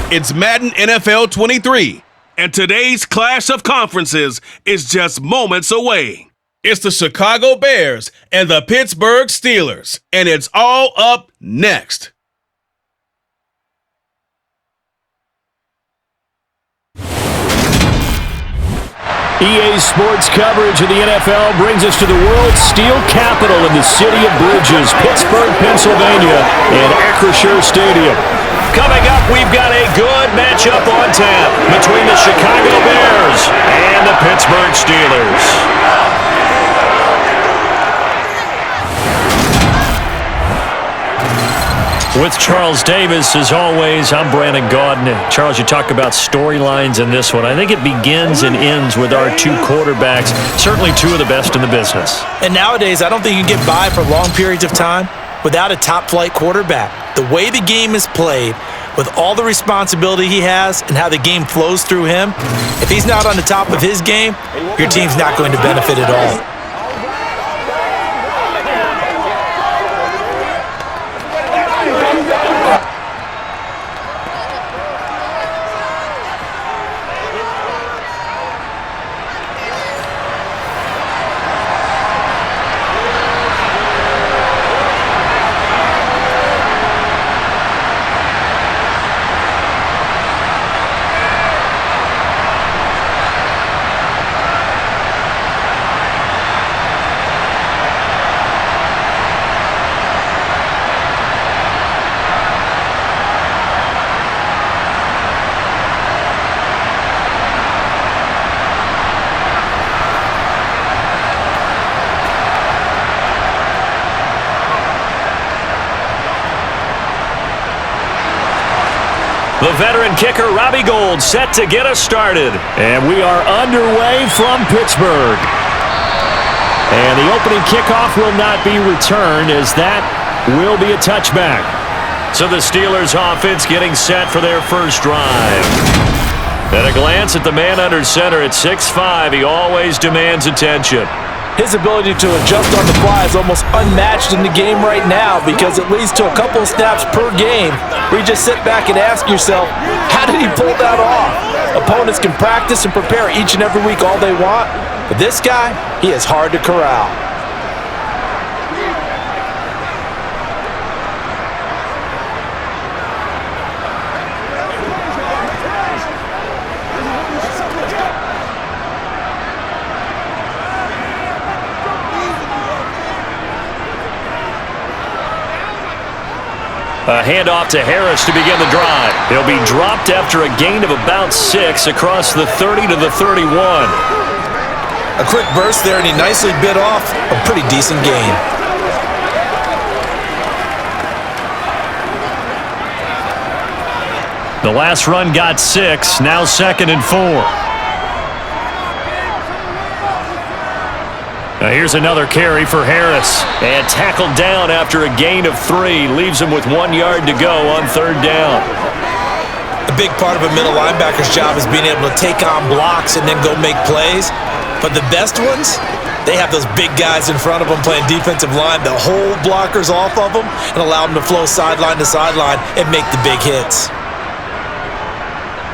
It's Madden NFL 23, and today's clash of conferences is just moments away. It's the Chicago Bears and the Pittsburgh Steelers, and it's all up next. EA Sports coverage of the NFL brings us to the world's steel capital in the city of bridges, Pittsburgh, Pennsylvania, and Acrisure Stadium. Coming up, we've got a good matchup on tap between the Chicago Bears and the Pittsburgh Steelers. With Charles Davis, as always, I'm Brandon Gaudin. Charles, you talk about storylines in this one. I think it begins and ends with our two quarterbacks, certainly two of the best in the business. And nowadays, I don't think you can get by for long periods of time without a top-flight quarterback. The way the game is played, with all the responsibility he has and how the game flows through him, if he's not on the top of his game, your team's not going to benefit at all. The veteran kicker, Robbie Gould, set to get us started. And we are underway from Pittsburgh. And the opening kickoff will not be returned, as that will be a touchback. So the Steelers offense getting set for their first drive. At a glance at the man under center at 6'5", he always demands attention. His ability to adjust on the fly is almost unmatched in the game right now, because it leads to a couple of snaps per game where you just sit back and ask yourself, how did he pull that off? Opponents can practice and prepare each and every week all they want, but this guy, he is hard to corral. A handoff to Harris to begin the drive. He'll be dropped after a gain of about 6 across the 30 to the 31. A quick burst there, and he nicely bit off a pretty decent gain. The last run got 6, now 2nd and 4. Now here's another carry for Harris. And tackled down after a gain of 3. Leaves him with 1 yard to go on 3rd down. A big part of a middle linebacker's job is being able to take on blocks and then go make plays. But the best ones, they have those big guys in front of them playing defensive line that hold blockers off of them and allow them to flow sideline to sideline and make the big hits.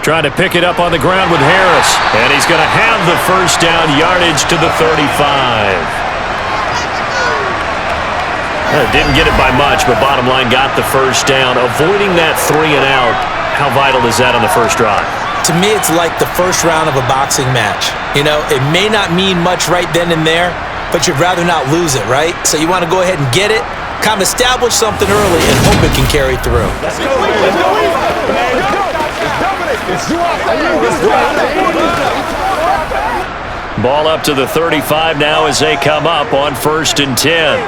Trying to pick it up on the ground with Harris. And he's going to have the first down, yardage to the 35. Didn't get it by much, but bottom line got the first down. Avoiding that 3 and out, how vital is that on the first drive? To me, it's like the first round of a boxing match. You know, it may not mean much right then and there, but you'd rather not lose it, right? So you want to go ahead and get it, kind of establish something early, and hope it can carry through. Let's go, let's go. Ball up to the 35 now as they come up on 1st and 10.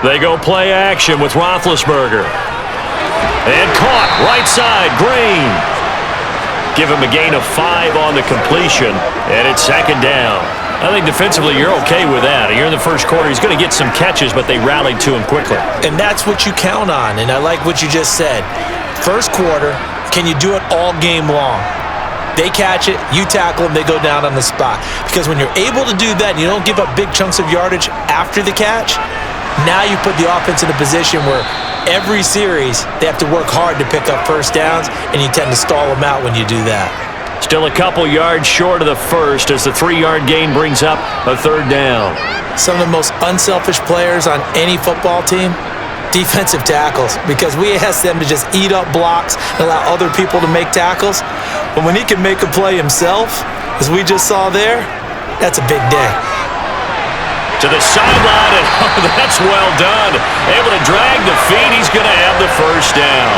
They go play action with Roethlisberger. And caught right side, Green. Give him a gain of 5 on the completion, and it's 2nd down. I think defensively you're okay with that. You're in the first quarter. He's going to get some catches, but they rallied to him quickly. And that's what you count on, and I like what you just said. First quarter, can you do it all game long? They catch it, you tackle them, they go down on the spot. Because when you're able to do that and you don't give up big chunks of yardage after the catch, now you put the offense in a position where every series, they have to work hard to pick up first downs, and you tend to stall them out when you do that. Still a couple yards short of the first as the 3-yard gain brings up a third down. Some of the most unselfish players on any football team, defensive tackles, because we ask them to just eat up blocks and allow other people to make tackles. But when he can make a play himself, as we just saw there, that's a big day. To the sideline, and oh, that's well done. Able to drag the feet. He's going to have the first down.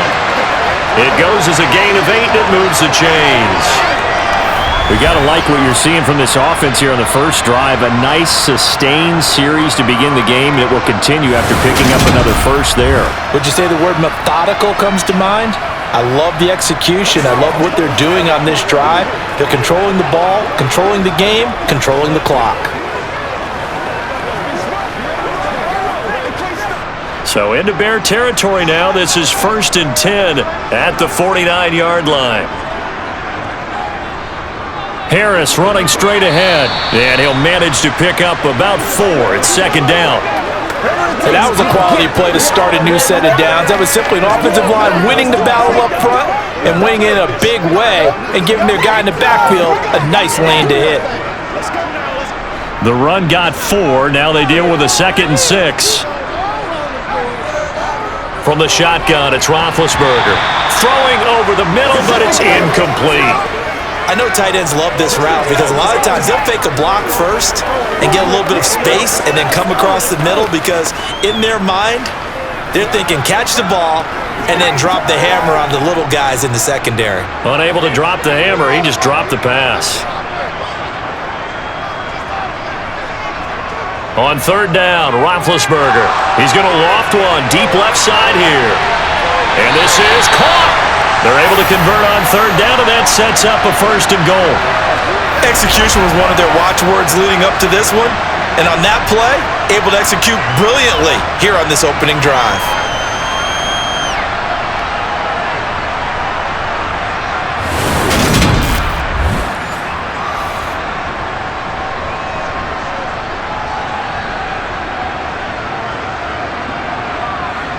It goes as a gain of 8, and it moves the chains. We got to like what you're seeing from this offense here on the first drive. A nice, sustained series to begin the game, and it will continue after picking up another first there. Would you say the word methodical comes to mind? I love the execution. I love what they're doing on this drive. They're controlling the ball, controlling the game, controlling the clock. So into Bear territory now. This is 1st and 10 at the 49-yard line. Harris running straight ahead, and he'll manage to pick up about 4. It's 2nd down. And that was a quality play to start a new set of downs. That was simply an offensive line winning the battle up front and winning in a big way and giving their guy in the backfield a nice lane to hit. The run got 4. Now they deal with a 2nd and 6. From the shotgun, it's Roethlisberger. Throwing over the middle, but it's incomplete. I know tight ends love this route because a lot of times they'll fake a block first and get a little bit of space and then come across the middle because in their mind, they're thinking catch the ball and then drop the hammer on the little guys in the secondary. Unable to drop the hammer, he just dropped the pass. On 3rd down, Roethlisberger. He's going to loft one deep left side here. And this is caught. They're able to convert on 3rd down, and that sets up a 1st and goal. Execution was one of their watchwords leading up to this one. And on that play, able to execute brilliantly here on this opening drive.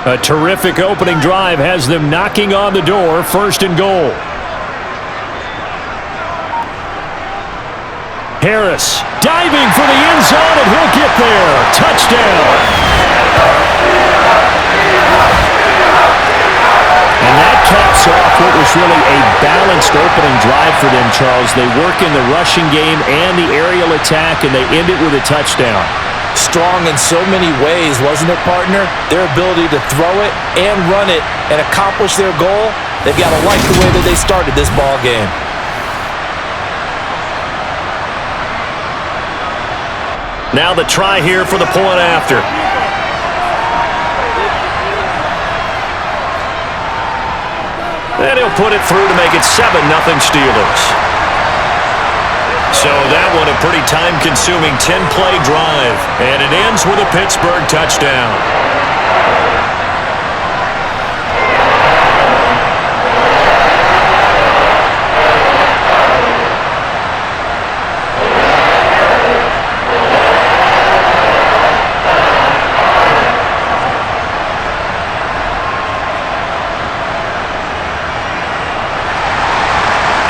A terrific opening drive has them knocking on the door. 1st and goal. Harris diving for the end zone, and he'll get there. Touchdown. And that caps off what was really a balanced opening drive for them, Charles. They work in the rushing game and the aerial attack, and they end it with a touchdown. Strong in so many ways, wasn't it, partner? Their ability to throw it and run it and accomplish their goal, they've got to like the way that they started this ball game. Now the try here for the point after. And he'll put it through to make it 7-0 Steelers. So that one a pretty time-consuming 10-play drive. And it ends with a Pittsburgh touchdown.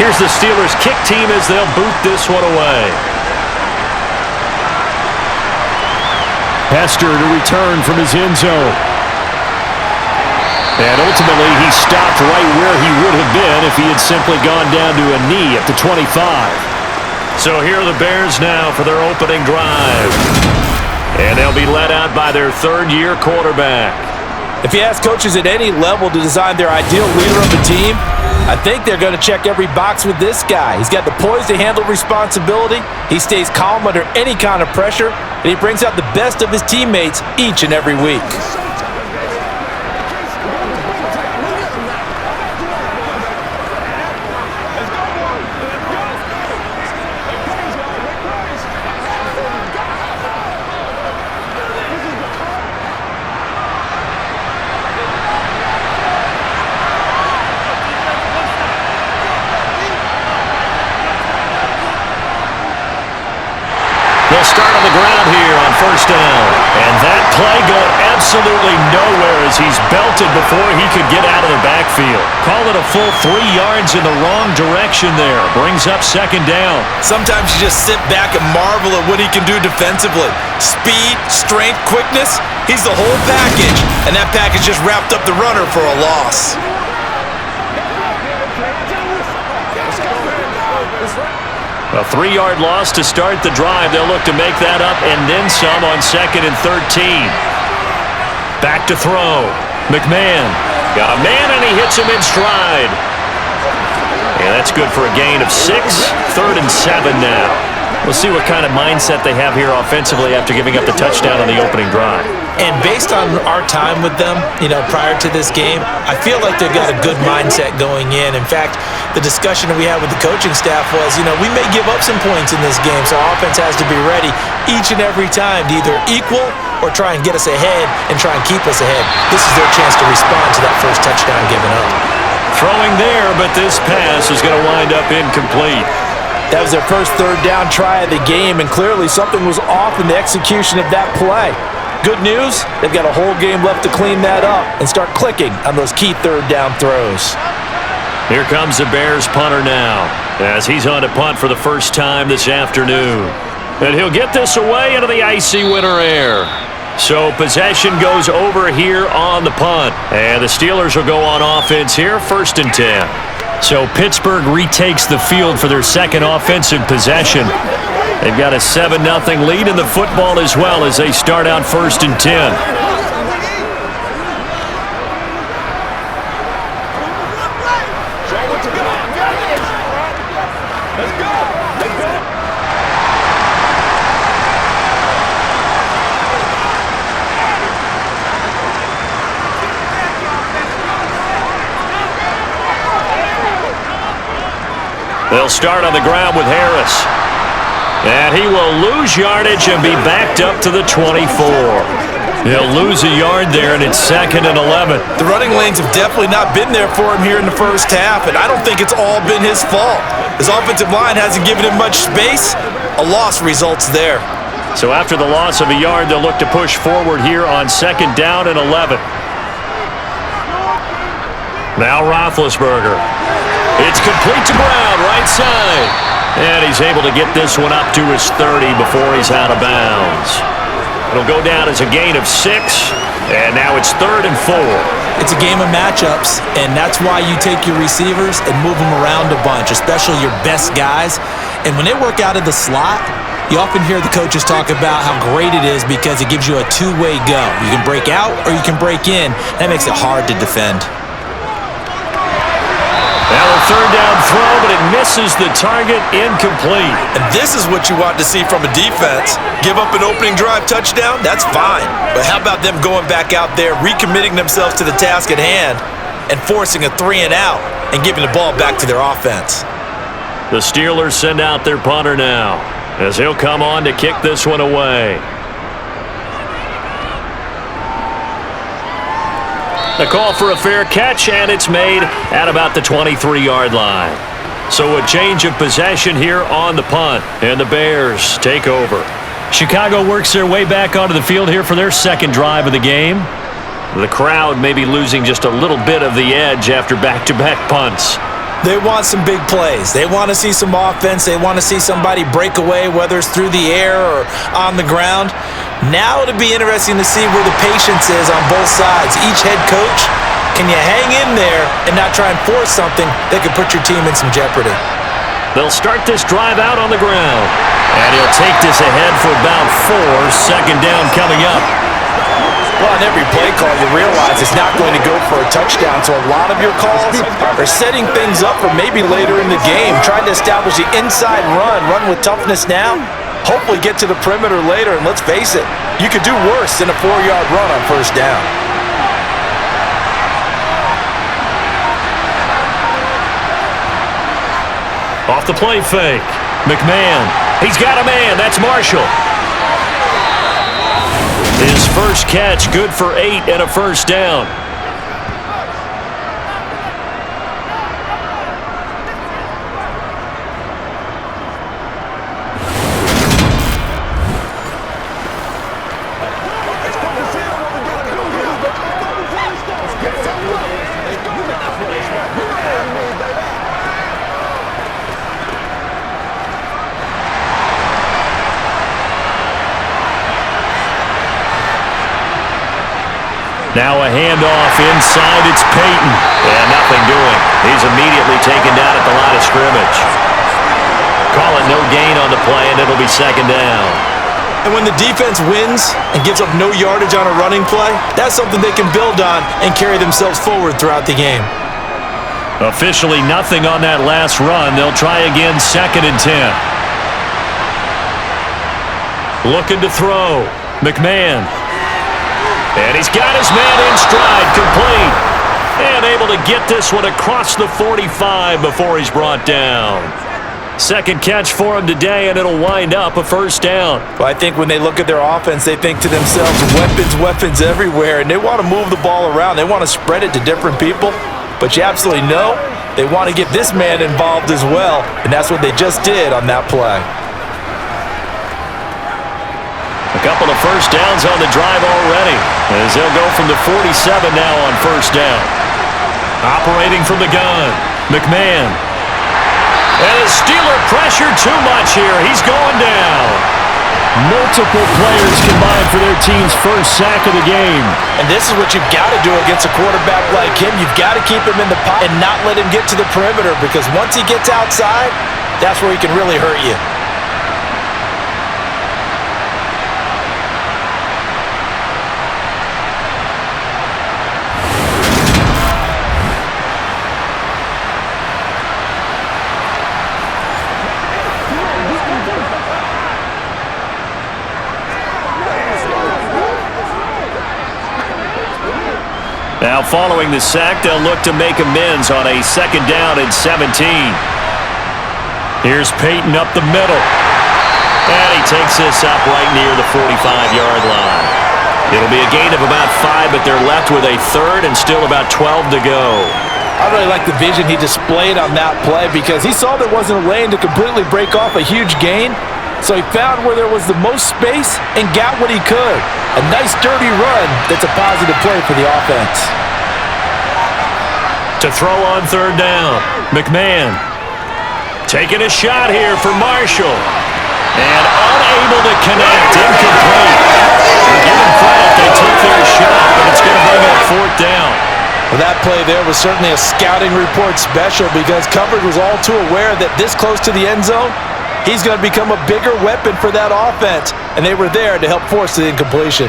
Here's the Steelers kick team as they'll boot this one away. Hester to return from his end zone. And ultimately, he stopped right where he would have been if he had simply gone down to a knee at the 25. So here are the Bears now for their opening drive. And they'll be led out by their third-year quarterback. If you ask coaches at any level to design their ideal leader of a team, I think they're going to check every box with this guy. He's got the poise to handle responsibility. He stays calm under any kind of pressure, and he brings out the best of his teammates each and every week. start on the ground here on first down. And that play going absolutely nowhere as he's belted before he could get out of the backfield. Call it a full 3 yards in the wrong direction there. Brings up second down. Sometimes you just sit back and marvel at what he can do defensively. Speed, strength, quickness, he's the whole package. And that package just wrapped up the runner for a loss. A 3-yard loss to start the drive. They'll look to make that up and then some on 2nd and 13. Back to throw. McMahon got a man and he hits him in stride. Yeah, that's good for a gain of 6. 3rd and 7 now. We'll see what kind of mindset they have here offensively after giving up the touchdown on the opening drive. And based on our time with them, prior to this game, I feel like they've got a good mindset going in. In fact, the discussion that we had with the coaching staff was, we may give up some points in this game, so our offense has to be ready each and every time to either equal or try and get us ahead and try and keep us ahead. This is their chance to respond to that first touchdown given up. Throwing there, but this pass is going to wind up incomplete. That was their first 3rd down try of the game, and clearly something was off in the execution of that play. Good news, they've got a whole game left to clean that up and start clicking on those key 3rd down throws. Here comes the Bears punter now as he's on to punt for the first time this afternoon. And he'll get this away into the icy winter air. So possession goes over here on the punt. And the Steelers will go on offense here, 1st and 10. So Pittsburgh retakes the field for their second offensive possession. They've got a 7-0 lead in the football as well as they start out 1st and 10. They'll start on the ground with Harris. And he will lose yardage and be backed up to the 24. He'll lose a yard there, and it's 2nd and 11. The running lanes have definitely not been there for him here in the first half, and I don't think it's all been his fault. His offensive line hasn't given him much space. A loss results there. So after the loss of a yard, they'll look to push forward here on 2nd down and 11. Now Roethlisberger. It's complete to Brown, right side. And he's able to get this one up to his 30 before he's out of bounds. It'll go down as a gain of 6, and now it's 3rd and 4. It's a game of matchups, and that's why you take your receivers and move them around a bunch, especially your best guys. And when they work out of the slot, you often hear the coaches talk about how great it is because it gives you a two-way go. You can break out or you can break in. That makes it hard to defend. Now a 3rd down throw, but it misses the target, incomplete. And this is what you want to see from a defense. Give up an opening drive touchdown, that's fine. But how about them going back out there, recommitting themselves to the task at hand, and forcing a 3 and out, and giving the ball back to their offense. The Steelers send out their punter now, as he'll come on to kick this one away. The call for a fair catch, and it's made at about the 23-yard line. So a change of possession here on the punt, and the Bears take over. Chicago works their way back onto the field here for their second drive of the game. The crowd may be losing just a little bit of the edge after back-to-back punts. They want some big plays. They want to see some offense. They want to see somebody break away, whether it's through the air or on the ground. Now it'll be interesting to see where the patience is on both sides. Each head coach, can you hang in there and not try and force something that could put your team in some jeopardy? They'll start this drive out on the ground. And he'll take this ahead for about 4. Second down coming up. Well, on every play call, you realize it's not going to go for a touchdown, so a lot of your calls are setting things up for maybe later in the game, trying to establish the inside run with toughness now, hopefully get to the perimeter later, and let's face it, you could do worse than a 4-yard run on first down. Off the play fake, McMahon, he's got a man, that's Marshall. His first catch, good for 8 and a first down. Now a handoff inside. It's Peyton. And nothing doing. He's immediately taken down at the line of scrimmage. Call it no gain on the play, and it'll be second down. And when the defense wins and gives up no yardage on a running play, that's something they can build on and carry themselves forward throughout the game. Officially nothing on that last run. They'll try again, 2nd and 10. Looking to throw. McMahon. And he's got his man in stride, complete. And able to get this one across the 45 before he's brought down. Second catch for him today, and it'll wind up a first down. Well, I think when they look at their offense, they think to themselves, weapons everywhere, and they want to move the ball around. They want to spread it to different people, but you absolutely know they want to get this man involved as well, and that's what they just did on that play. A couple of first downs on the drive already, as they'll go from the 47 now on first down. Operating from the gun, McMahon. And the Steeler pressure too much here. He's going down. Multiple players combined for their team's first sack of the game. And this is what you've got to do against a quarterback like him. You've got to keep him in the pocket and not let him get to the perimeter, because once he gets outside, that's where he can really hurt you. Now following the sack, they'll look to make amends on a 2nd down and 17. Here's Peyton up the middle. And he takes this up right near the 45-yard line. It'll be a gain of about 5, but they're left with a 3rd and still about 12 to go. I really like the vision he displayed on that play, because he saw there wasn't a lane to completely break off a huge gain. So he found where there was the most space and got what he could. A nice dirty run that's a positive play for the offense. To throw on 3rd down, McMahon taking a shot here for Marshall. And unable to connect, incomplete. Give him credit, they took their shot, but it's going to bring up 4th down. Well, that play there was certainly a scouting report special, because coverage was all too aware that this close to the end zone, he's going to become a bigger weapon for that offense, and they were there to help force the incompletion.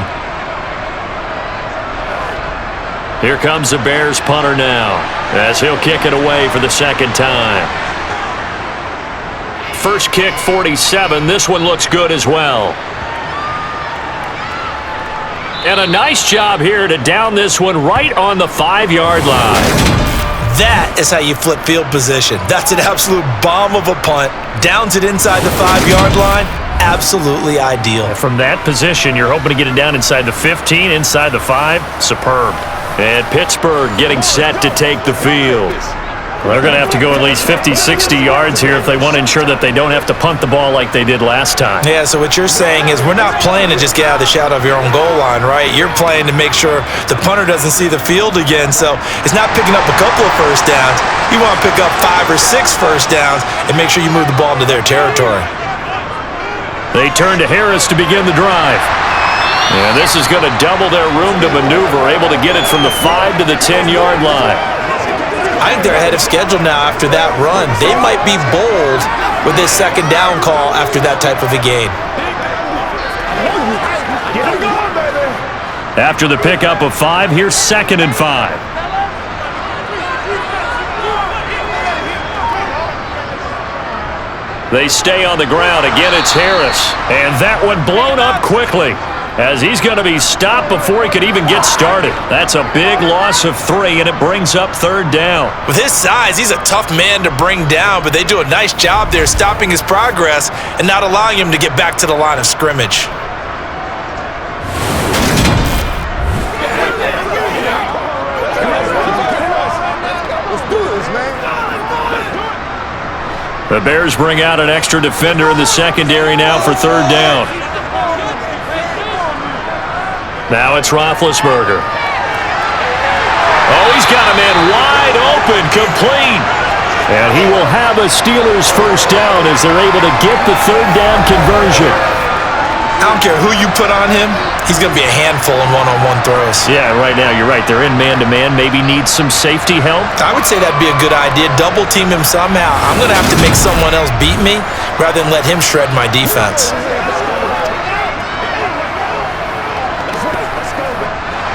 Here comes the Bears punter now, as he'll kick it away for the 2nd time. First kick, 47. This one looks good as well. And a nice job here to down this one right on the 5-yard line. That is how you flip field position. That's an absolute bomb of a punt. Downs it inside the 5-yard line. Absolutely ideal. From that position, you're hoping to get it down inside the 15, inside the 5. Superb. And Pittsburgh getting set to take the field. Well, they're going to have to go at least 50, 60 yards here if they want to ensure that they don't have to punt the ball like they did last time. Yeah, so what you're saying is we're not playing to just get out of the shadow of your own goal line, right? You're playing to make sure the punter doesn't see the field again. So it's not picking up a couple of first downs. You want to pick up 5 or 6 first downs and make sure you move the ball into their territory. They turn to Harris to begin the drive. And this is going to double their room to maneuver, able to get it from the 5 to the 10-yard line. I think they're ahead of schedule now after that run. They might be bold with this 2nd down call after that type of a gain. After the pickup of 5, here's 2nd and 5. They stay on the ground. Again, it's Harris. And that one blown up quickly, as he's going to be stopped before he could even get started. That's a big loss of 3, and it brings up 3rd down. With his size, he's a tough man to bring down, but they do a nice job there stopping his progress and not allowing him to get back to the line of scrimmage. The Bears bring out an extra defender in the secondary now for 3rd down. Now it's Roethlisberger. Oh, he's got a man wide open, complete. And he will have a Steelers first down as they're able to get the 3rd down conversion. I don't care who you put on him, he's going to be a handful in one-on-one throws. Yeah, right now you're right. They're in man-to-man. Maybe need some safety help. I would say that'd be a good idea. Double team him somehow. I'm going to have to make someone else beat me rather than let him shred my defense.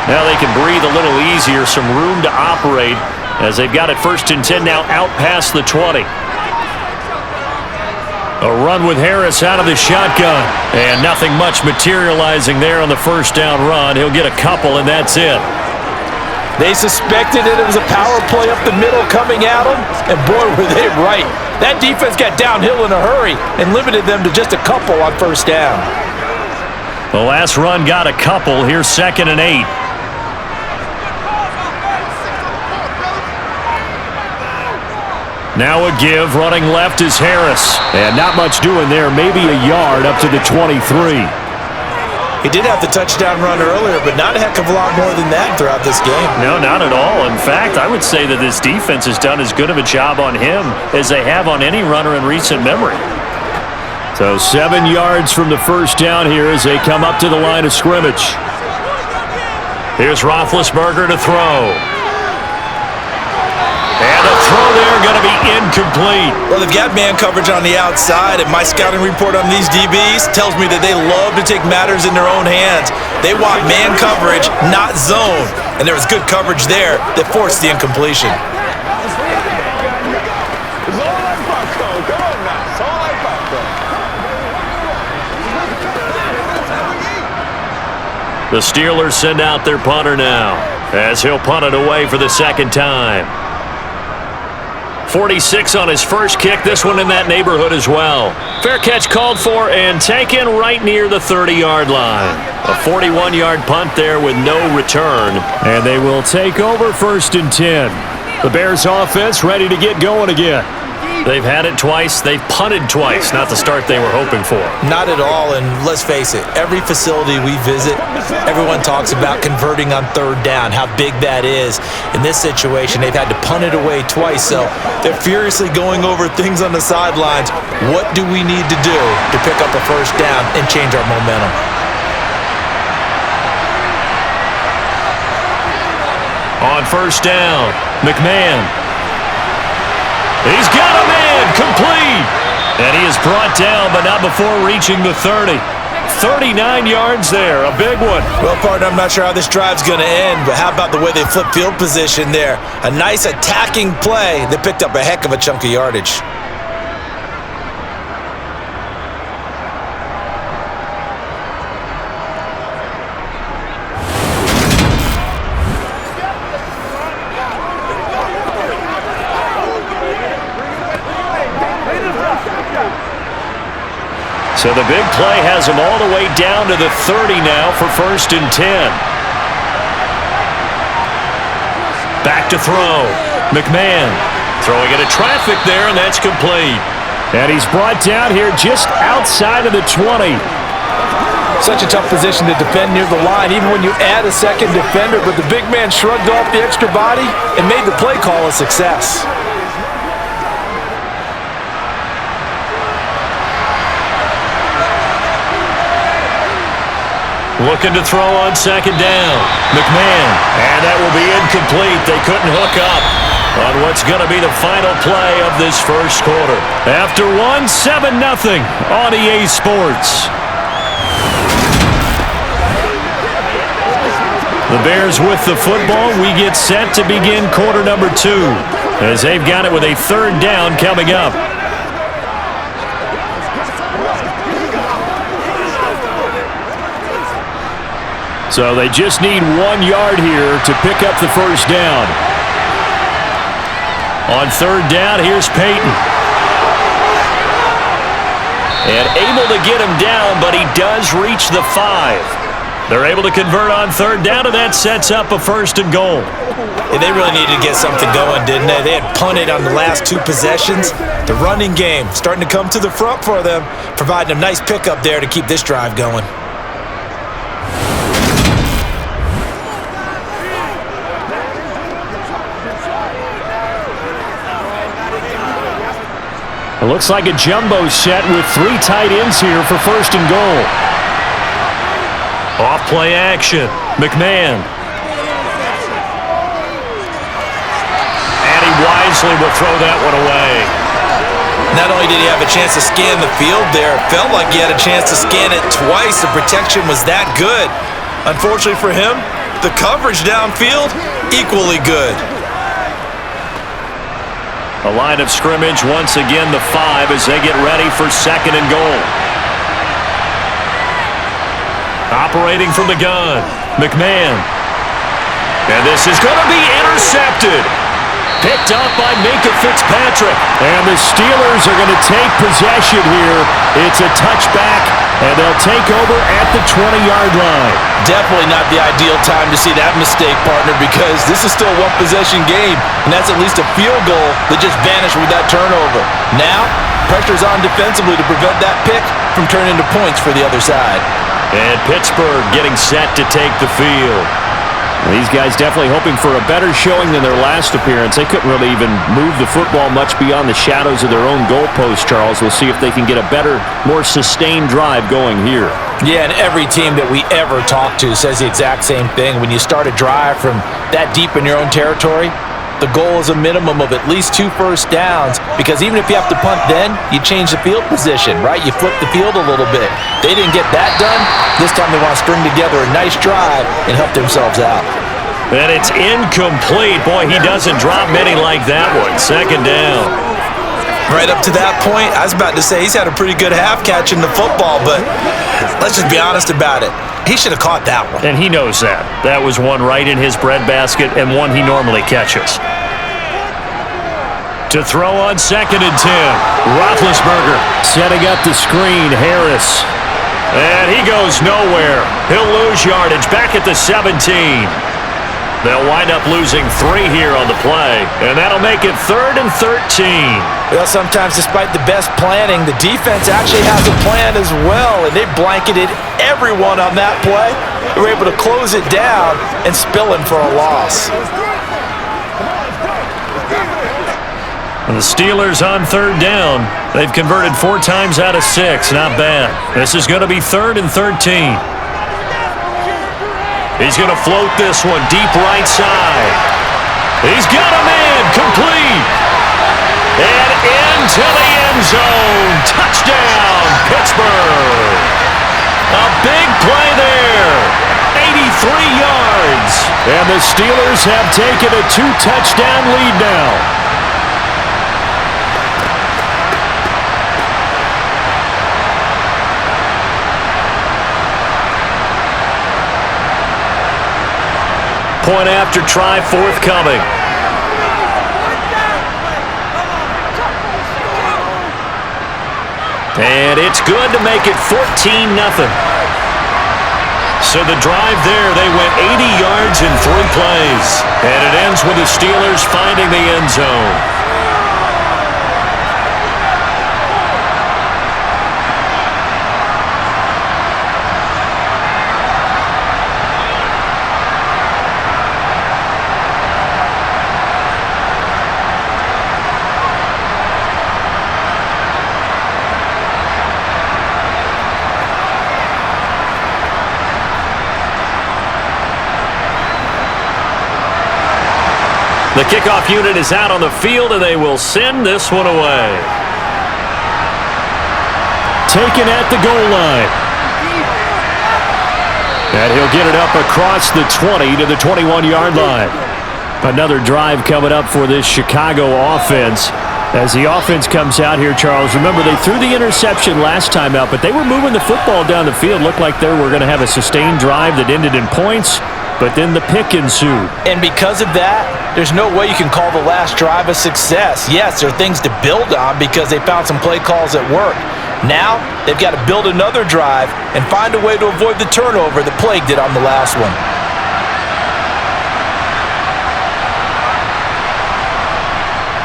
Now they can breathe a little easier, some room to operate as they've got it 1st and 10 now out past the 20. A run with Harris out of the shotgun. And nothing much materializing there on the 1st down run. He'll get a couple, and that's it. They suspected it was a power play up the middle coming at them, and boy, were they right. That defense got downhill in a hurry and limited them to just a couple on 1st down. The last run got a couple. Here's 2nd and 8. Now a give, running left is Harris. And not much doing there, maybe a yard up to the 23. He did have the touchdown run earlier, but not a heck of a lot more than that throughout this game. No, not at all. In fact, I would say that this defense has done as good of a job on him as they have on any runner in recent memory. So 7 yards from the 1st down here as they come up to the line of scrimmage. Here's Roethlisberger to throw. And a throw there going to be incomplete. Well, they've got man coverage on the outside, and my scouting report on these DBs tells me that they love to take matters in their own hands. They want man coverage, not zone. And there was good coverage there that forced the incompletion. The Steelers send out their punter now as he'll punt it away for the 2nd time. 46 on his first kick, this one in that neighborhood as well. Fair catch called for and taken right near the 30-yard line. A 41-yard punt there with no return. And they will take over 1st and 10. The Bears offense ready to get going again. They've had it twice. They've punted twice. Not the start they were hoping for. Not at all, and let's face it, every facility we visit, everyone talks about converting on 3rd down, how big that is. In this situation, they've had to punt it away twice, so they're furiously going over things on the sidelines. What do we need to do to pick up a 1st down and change our momentum? On 1st down, McMahon. He's got a man, complete. And he is brought down, but not before reaching the 30. 39 yards there, a big one. Well, partner, I'm not sure how this drive's going to end, but how about the way they flip field position there? A nice attacking play that picked up a heck of a chunk of yardage. So the big play has him all the way down to the 30 now for 1st and 10. Back to throw. McMahon throwing into traffic there, and that's complete. And he's brought down here just outside of the 20. Such a tough position to defend near the line, even when you add a 2nd defender, but the big man shrugged off the extra body and made the play call a success. Looking to throw on 2nd down. McMahon. And that will be incomplete. They couldn't hook up on what's going to be the final play of this 1st quarter. After one, 7-0 on EA Sports. The Bears with the football. We get set to begin quarter number 2 as they've got it with a 3rd down coming up. So they just need 1 yard here to pick up the 1st down. On 3rd down, here's Peyton. And able to get him down, but he does reach the 5. They're able to convert on 3rd down, and that sets up a 1st and goal. Yeah, they really needed to get something going, didn't they? They had punted on the last 2 possessions. The running game starting to come to the front for them, providing a nice pickup there to keep this drive going. It looks like a jumbo set with 3 tight ends here for 1st and goal. Off play action. McMahon. And he wisely will throw that one away. Not only did he have a chance to scan the field there, it felt like he had a chance to scan it twice. The protection was that good. Unfortunately for him, the coverage downfield, equally good. A line of scrimmage, once again the 5 as they get ready for 2nd and goal. Operating from the gun, McMahon. And this is going to be intercepted. Picked up by Minka Fitzpatrick. And the Steelers are going to take possession here. It's a touchback, and they'll take over at the 20-yard line. Definitely not the ideal time to see that mistake, partner, because this is still a one-possession game, and that's at least a field goal that just vanished with that turnover. Now, pressure's on defensively to prevent that pick from turning into points for the other side. And Pittsburgh getting set to take the field. These guys definitely hoping for a better showing than their last appearance. They couldn't really even move the football much beyond the shadows of their own goalpost, Charles. We'll see if they can get a better, more sustained drive going here. Yeah, and every team that we ever talk to says the exact same thing. When you start a drive from that deep in your own territory, the goal is a minimum of at least 2 first downs, because even if you have to punt then, you change the field position, right? You flip the field a little bit. They didn't get that done. This time they want to string together a nice drive and help themselves out. And it's incomplete. Boy, he doesn't drop many like that one. 2nd down. Right up to that point, I was about to say he's had a pretty good half catching the football, but let's just be honest about it. He should have caught that one. And he knows that. That was one right in his breadbasket and one he normally catches. To throw on 2nd and 10. Roethlisberger setting up the screen. Harris. And he goes nowhere. He'll lose yardage back at the 17. They'll wind up losing 3 here on the play, and that'll make it 3rd and 13. Well, sometimes despite the best planning, the defense actually has a plan as well, and they blanketed everyone on that play. They were able to close it down and spill in for a loss. And the Steelers on 3rd down. They've converted 4 times out of 6. Not bad. This is going to be 3rd and 13. He's going to float this one deep right side. He's got a man, complete. And into the end zone. Touchdown, Pittsburgh. A big play there. 83 yards. And the Steelers have taken a 2-touchdown lead now. Point after try forthcoming. And it's good to make it 14-0. So the drive there, they went 80 yards in 3 plays. And it ends with the Steelers finding the end zone. The kickoff unit is out on the field, and they will send this one away. Taken at the goal line. And he'll get it up across the 20 to the 21-yard line. Another drive coming up for this Chicago offense. As the offense comes out here, Charles, remember they threw the interception last time out, but they were moving the football down the field. Looked like they were going to have a sustained drive that ended in points, but then the pick ensued. And because of that, there's no way you can call the last drive a success. Yes, there are things to build on because they found some play calls that work. Now, they've got to build another drive and find a way to avoid the turnover that plagued it on the last one.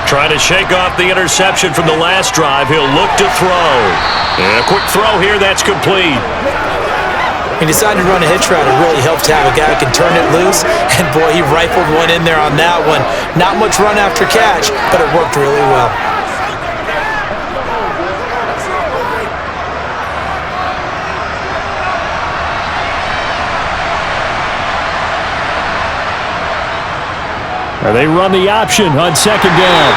Trying to shake off the interception from the last drive. He'll look to throw. And a quick throw here, that's complete. He decided to run a hitch route. It really helps to have a guy who can turn it loose. And boy, he rifled one in there on that one. Not much run after catch, but it worked really well. They run the option on second down.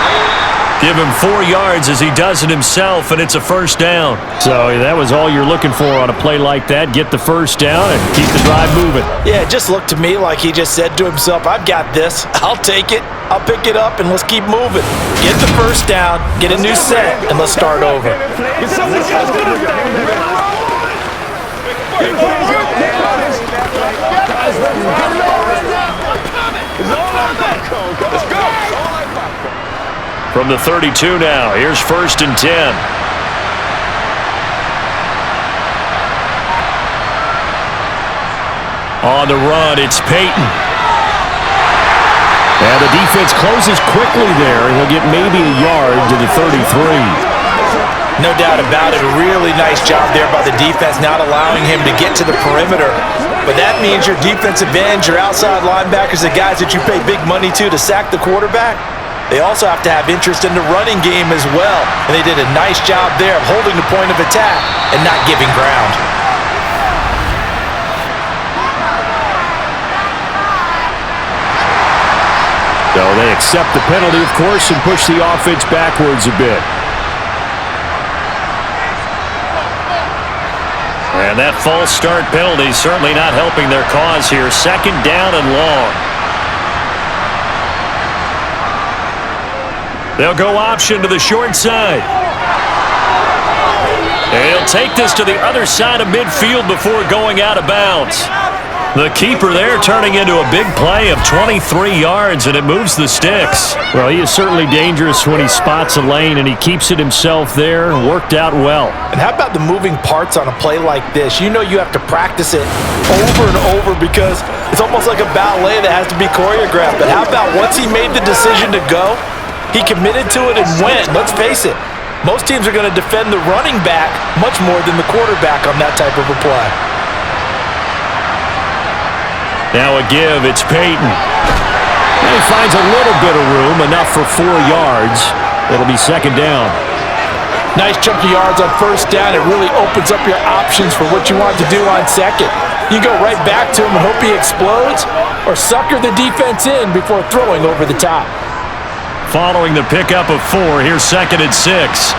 Give him 4 yards as he does it himself, and it's a first down. So that was all you're looking for on a play like that. Get the first down and keep the drive moving. Yeah, it just looked to me like he just said to himself, I've got this. I'll take it. I'll pick it up, and let's keep moving. Get the first down, get a new set, and let's start over. Let's go. From the 32 now, here's 1st and 10. On the run, it's Peyton. And the defense closes quickly there. He'll get maybe a yard to the 33. No doubt about it. A really nice job there by the defense, not allowing him to get to the perimeter. But that means your defensive ends, your outside linebackers, the guys that you pay big money to sack the quarterback, they also have to have interest in the running game as well. And they did a nice job there of holding the point of attack and not giving ground. So they accept the penalty, of course, and push the offense backwards a bit. And that false start penalty certainly not helping their cause here. 2nd down and long. They'll go option to the short side. And he'll take this to the other side of midfield before going out of bounds. The keeper there turning into a big play of 23 yards, and it moves the sticks. Well, he is certainly dangerous when he spots a lane, and he keeps it himself there. Worked out well. And how about the moving parts on a play like this? You know you have to practice it over and over because it's almost like a ballet that has to be choreographed. But how about once he made the decision to go, he committed to it and went. Let's face it, most teams are going to defend the running back much more than the quarterback on that type of a play. Now a give, it's Peyton. And he finds a little bit of room, enough for 4 yards. It'll be 2nd down. Nice chunky yards on 1st down. It really opens up your options for what you want to do on 2nd. You go right back to him and hope he explodes, or sucker the defense in before throwing over the top. Following the pickup of 4, here's 2nd and 6.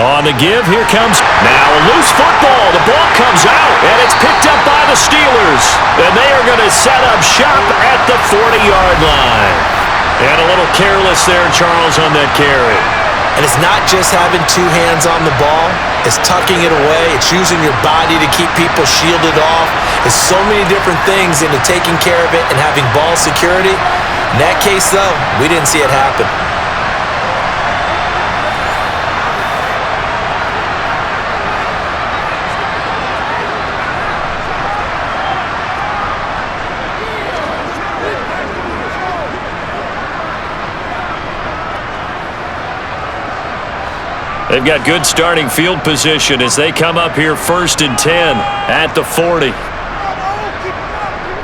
On the give, here comes now a loose football. The ball comes out, and it's picked up by the Steelers. And they are going to set up shop at the 40-yard line. And a little careless there, Charles, on that carry. And it's not just having 2 hands on the ball. It's tucking it away. It's using your body to keep people shielded off. It's so many different things into taking care of it and having ball security. In that case, though, we didn't see it happen. They've got good starting field position as they come up here 1st and 10 at the 40.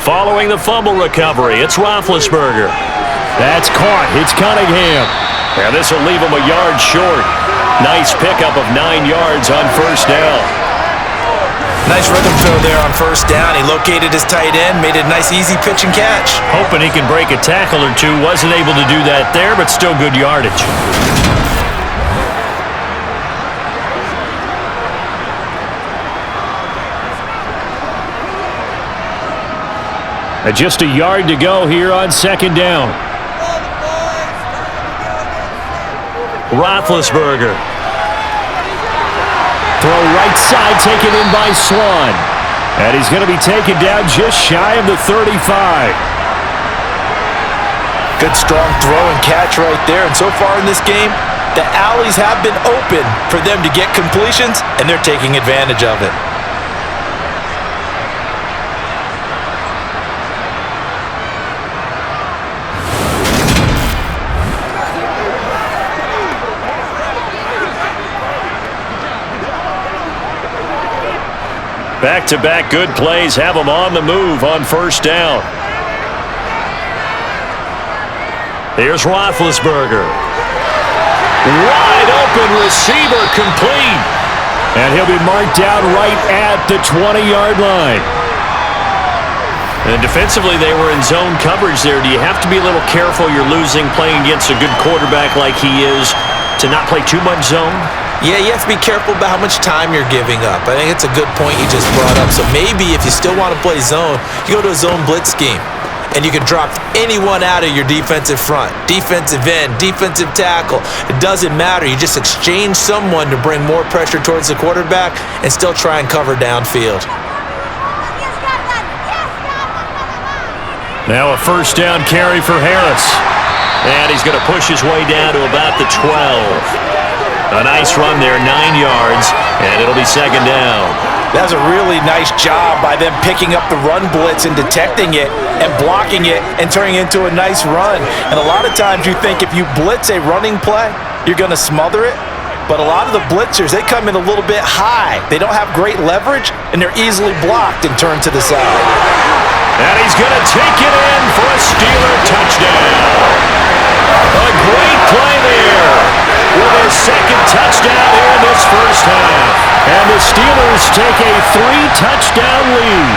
Following the fumble recovery, it's Roethlisberger. That's caught. It's Cunningham. And this will leave him a yard short. Nice pickup of 9 yards on 1st down. Nice rhythm throw there on 1st down. He located his tight end, made a nice easy pitch and catch. Hoping he can break a tackle or two. Wasn't able to do that there, but still good yardage. Just a yard to go here on 2nd down. Roethlisberger. Throw right side, taken in by Swan. And he's going to be taken down just shy of the 35. Good strong throw and catch right there. And so far in this game, the alleys have been open for them to get completions, and they're taking advantage of it. Back-to-back good plays have them on the move on 1st down. Here's Roethlisberger. Wide open receiver complete. And he'll be marked down right at the 20-yard line. And defensively, they were in zone coverage there. Do you have to be a little careful you're losing playing against a good quarterback like he is to not play too much zone? Yeah, you have to be careful about how much time you're giving up. I think it's a good point you just brought up. So maybe if you still want to play zone, you go to a zone blitz scheme. And you can drop anyone out of your defensive front, defensive end, defensive tackle. It doesn't matter. You just exchange someone to bring more pressure towards the quarterback and still try and cover downfield. Now a first down carry for Harris. And he's going to push his way down to about the 12. A nice run there, 9 yards, and it'll be second down. That was a really nice job by them picking up the run blitz and detecting it and blocking it and turning it into a nice run. And a lot of times you think if you blitz a running play, you're going to smother it. But a lot of the blitzers, they come in a little bit high. They don't have great leverage, and they're easily blocked and turned to the side. And he's going to take it in for a Steeler touchdown. A great play there with his second touchdown here in this first half. And the Steelers take a 3-touchdown lead.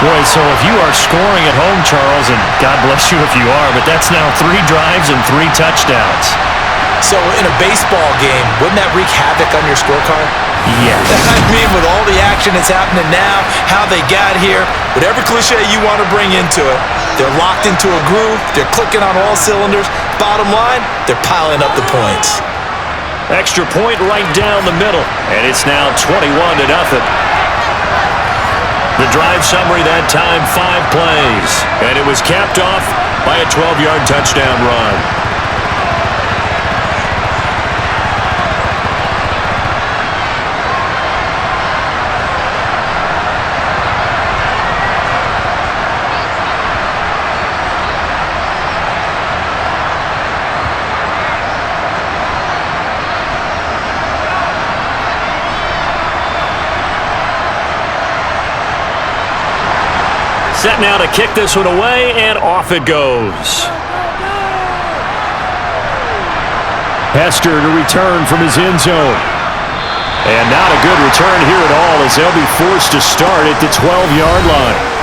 Boy, so if you are scoring at home, Charles, and God bless you if you are, but that's now 3 drives and 3 touchdowns. So in a baseball game, wouldn't that wreak havoc on your scorecard? Yes. I mean, with all the action that's happening now, how they got here, whatever cliche you want to bring into it, they're locked into a groove, they're clicking on all cylinders. Bottom line, they're piling up the points. Extra point right down the middle, and it's now 21-0. The drive summary that time, 5 plays, and it was capped off by a 12-yard touchdown run. Set now to kick this one away, and off it goes. Hester to return from his end zone. And not a good return here at all as they'll be forced to start at the 12-yard line.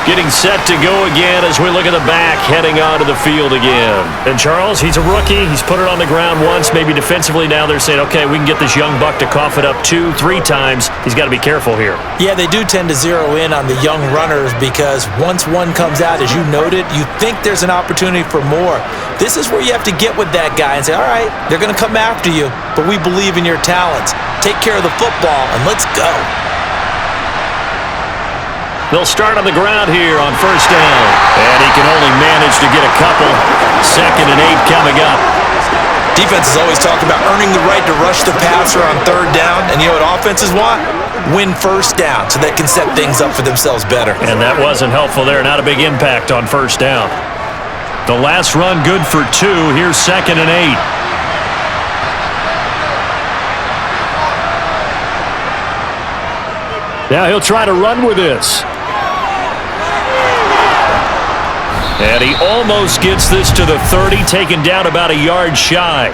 Getting set to go again as we look at the back, heading onto the field again. And Charles, he's a rookie. He's put it on the ground once, maybe defensively. Now they're saying, okay, we can get this young buck to cough it up 2, 3 times. He's got to be careful here. Yeah, they do tend to zero in on the young runners because once one comes out, as you noted, you think there's an opportunity for more. This is where you have to get with that guy and say, all right, they're going to come after you, but we believe in your talents. Take care of the football, and let's go. They'll start on the ground here on first down. And he can only manage to get a couple. 2nd and 8 coming up. Defenses always talk about earning the right to rush the passer on 3rd down. And you know what offenses want? Win first down so they can set things up for themselves better. And that wasn't helpful there. Not a big impact on first down. The last run good for 2. Here's 2nd and 8. Now he'll try to run with this. And he almost gets this to the 30, taken down about a yard shy.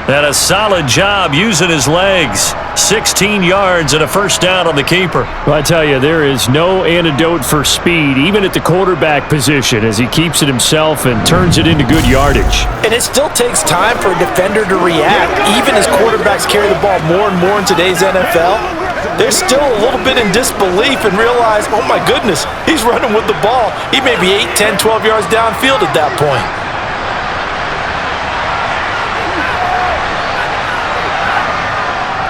And a solid job using his legs. 16 yards and a first down on the keeper. Well, I tell you, there is no antidote for speed, even at the quarterback position, as he keeps it himself and turns it into good yardage. And it still takes time for a defender to react, even as quarterbacks carry the ball more and more in today's NFL. They're still a little bit in disbelief and realize, oh my goodness, he's running with the ball. He may be 8, 10, 12 yards downfield at that point.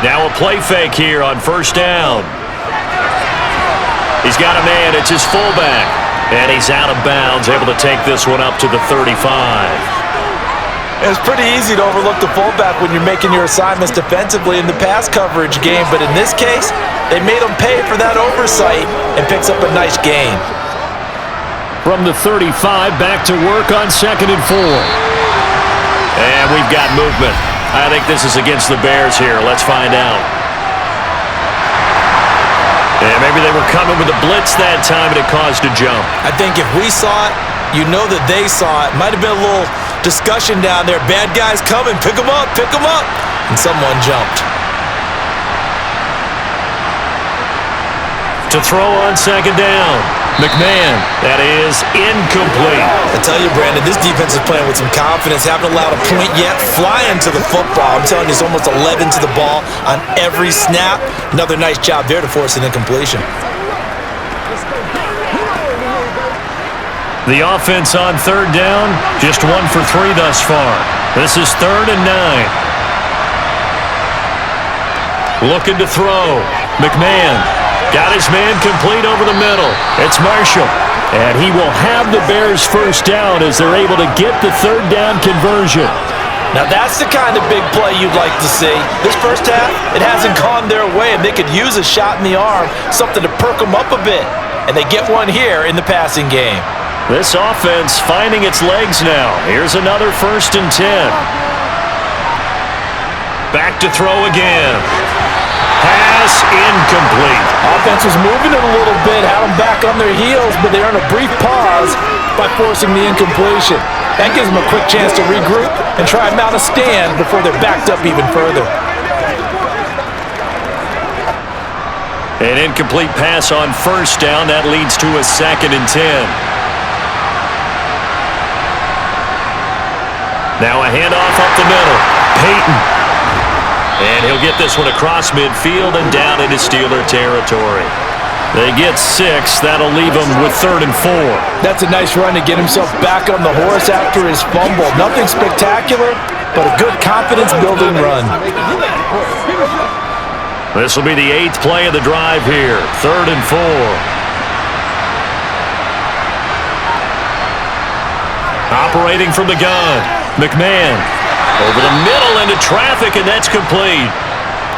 Now a play fake here on first down. He's got a man, it's his fullback. And he's out of bounds, able to take this one up to the 35. It's pretty easy to overlook the fullback when you're making your assignments defensively in the pass coverage game, but in this case, they made him pay for that oversight and picks up a nice gain. From the 35, back to work on 2nd and 4. And we've got movement. I think this is against the Bears here. Let's find out. And maybe they were coming with a blitz that time and it caused a jump. I think if we saw it, you know that they saw it. Might have been a little discussion down there. Bad guys coming. Pick them up. Pick them up. And someone jumped. To throw on second down. McMahon, that is incomplete. I tell you, Brandon, this defense is playing with some confidence. Haven't allowed a point yet. Flying to the football. I'm telling you, it's almost 11 to the ball on every snap. Another nice job there to force an incompletion. The offense on third down, just 1 for 3 thus far. This is 3rd and 9. Looking to throw. McMahon got his man complete over the middle. It's Marshall. And he will have the Bears first down as they're able to get the third down conversion. Now that's the kind of big play you'd like to see. This first half, it hasn't gone their way, and they could use a shot in the arm, something to perk them up a bit. And they get one here in the passing game. This offense finding its legs now. Here's another 1st and 10. Back to throw again. Pass incomplete. Offense was moving it a little bit, had them back on their heels, but they earned a brief pause by forcing the incompletion. That gives them a quick chance to regroup and try and mount a stand before they're backed up even further. An incomplete pass on first down. That leads to a 2nd and 10. Now a handoff up the middle. Peyton. And he'll get this one across midfield and down into Steeler territory. They get 6. That'll leave him with 3rd and 4. That's a nice run to get himself back on the horse after his fumble. Nothing spectacular, but a good confidence-building run. This will be the 8th play of the drive here. 3rd and 4. Operating from the gun. McMahon. Over the middle into traffic, and that's complete.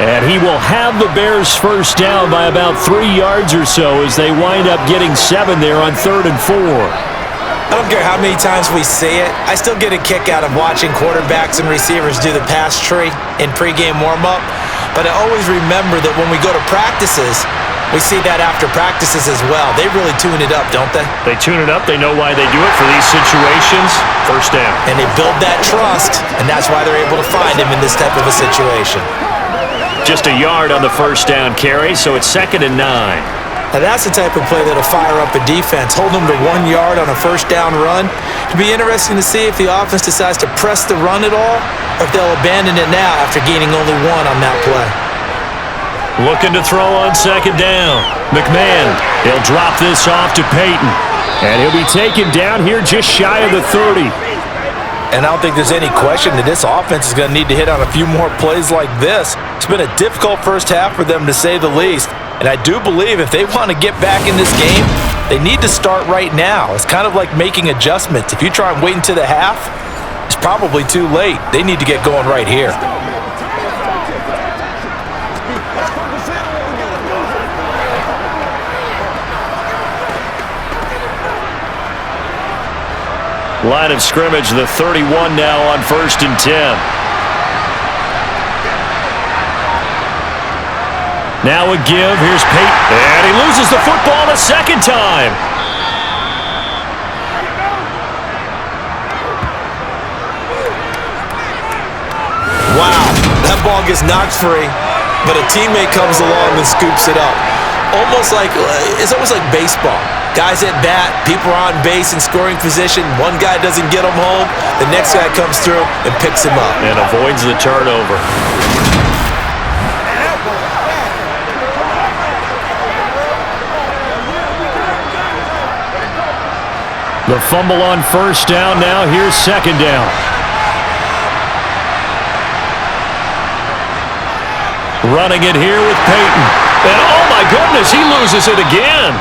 And he will have the Bears first down by about 3 yards or so as they wind up getting 7 there on 3rd and 4. I don't care how many times we see it. I still get a kick out of watching quarterbacks and receivers do the pass tree in pregame warm-up. But I always remember that when we go to practices, we see that after practices as well. They really tune it up, don't they? They tune it up. They know why they do it for these situations. First down. And they build that trust, and that's why they're able to find him in this type of a situation. Just a yard on the first down carry, so it's 2nd and 9. Now that's the type of play that'll fire up a defense. Hold them to 1 yard on a first down run. It'll be interesting to see if the offense decides to press the run at all, or if they'll abandon it now after gaining only 1 on that play. Looking to throw on second down. McMahon, he'll drop this off to Peyton. And he'll be taken down here just shy of the 30. And I don't think there's any question that this offense is going to need to hit on a few more plays like this. It's been a difficult first half for them, to say the least. And I do believe if they want to get back in this game, they need to start right now. It's kind of like making adjustments. If you try and wait until the half, it's probably too late. They need to get going right here. Line of scrimmage, the 31 now on 1st and 10. Now a give. Here's Peyton. And he loses the football a second time. Wow, that ball gets knocked free, but a teammate comes along and scoops it up. It's almost like baseball. Guys at bat, people are on base in scoring position. One guy doesn't get him home. The next guy comes through and picks him up. And avoids the turnover. The fumble on first down now. Here's second down. Running it here with Peyton. And oh my goodness, he loses it again.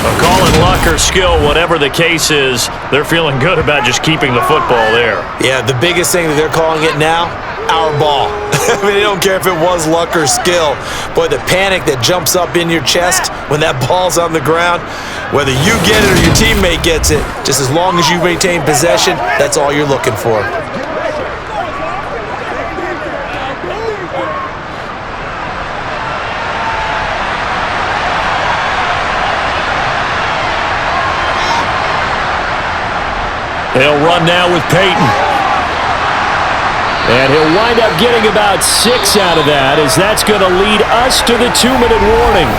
A call in luck or skill, whatever the case is, they're feeling good about just keeping the football there. Yeah, the biggest thing that they're calling it now, our ball. I mean, they don't care if it was luck or skill. Boy, the panic that jumps up in your chest when that ball's on the ground, whether you get it or your teammate gets it, just as long as you maintain possession, that's all you're looking for. They'll run now with Peyton. And he'll wind up getting about 6 out of that, as that's going to lead us to the 2-minute warning.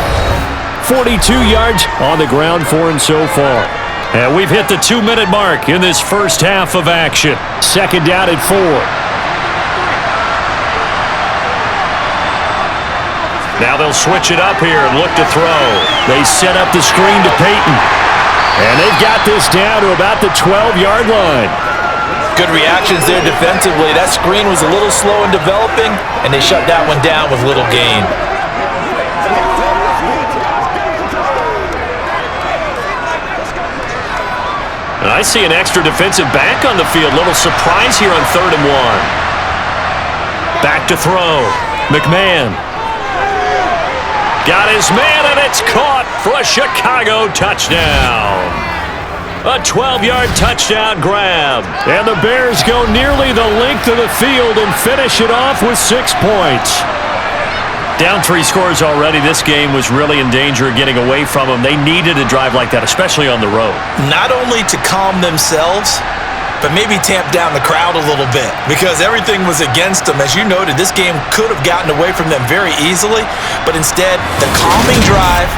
42 yards on the ground for him so far. And we've hit the 2-minute mark in this first half of action. Second down at 4. Now they'll switch it up here and look to throw. They set up the screen to Peyton. And they've got this down to about the 12-yard line. Good reactions there defensively. That screen was a little slow in developing, and they shut that one down with little gain. And I see an extra defensive back on the field. Little surprise here on 3rd and 1. Back to throw. McMahon. Got his man, and it's caught for a Chicago touchdown. A 12-yard touchdown grab. And the Bears go nearly the length of the field and finish it off with 6 points. Down 3 scores already. This game was really in danger of getting away from them. They needed a drive like that, especially on the road. Not only to calm themselves, but maybe tamp down the crowd a little bit, because everything was against them. As you noted, this game could have gotten away from them very easily, but instead, the calming drive,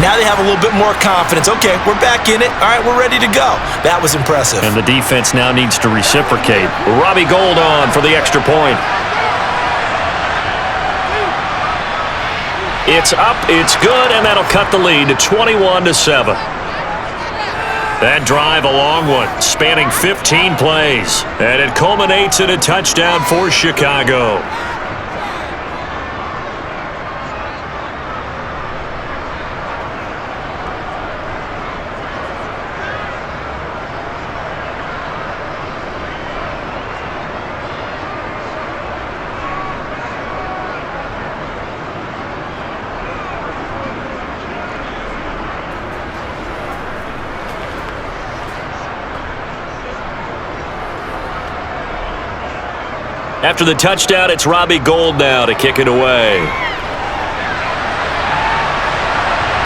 now they have a little bit more confidence. Okay, we're back in it. All right, we're ready to go. That was impressive. And the defense now needs to reciprocate. Robbie Gould on for the extra point. It's up, it's good, and that'll cut the lead to 21-7. That drive, a long one, spanning 15 plays. And it culminates in a touchdown for Chicago. After the touchdown, it's Robbie Gould now to kick it away.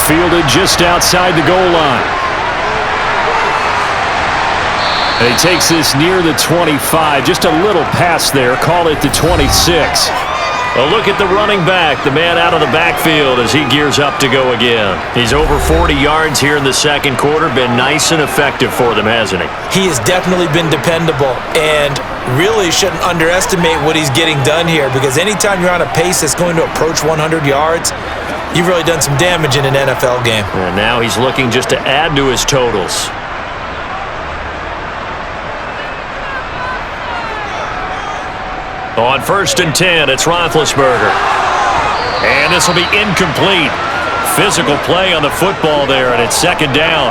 Fielded just outside the goal line. And he takes this near the 25. Just a little pass there. Call it the 26. A look at the running back, the man out of the backfield as he gears up to go again. He's over 40 yards here in the second quarter. Been nice and effective for them, hasn't he? He has definitely been dependable, and really shouldn't underestimate what he's getting done here, because anytime you're on a pace that's going to approach 100 yards, you've really done some damage in an NFL game. And now he's looking just to add to his totals. On 1st and 10, it's Roethlisberger. And this will be incomplete. Physical play on the football there, and it's 2nd down.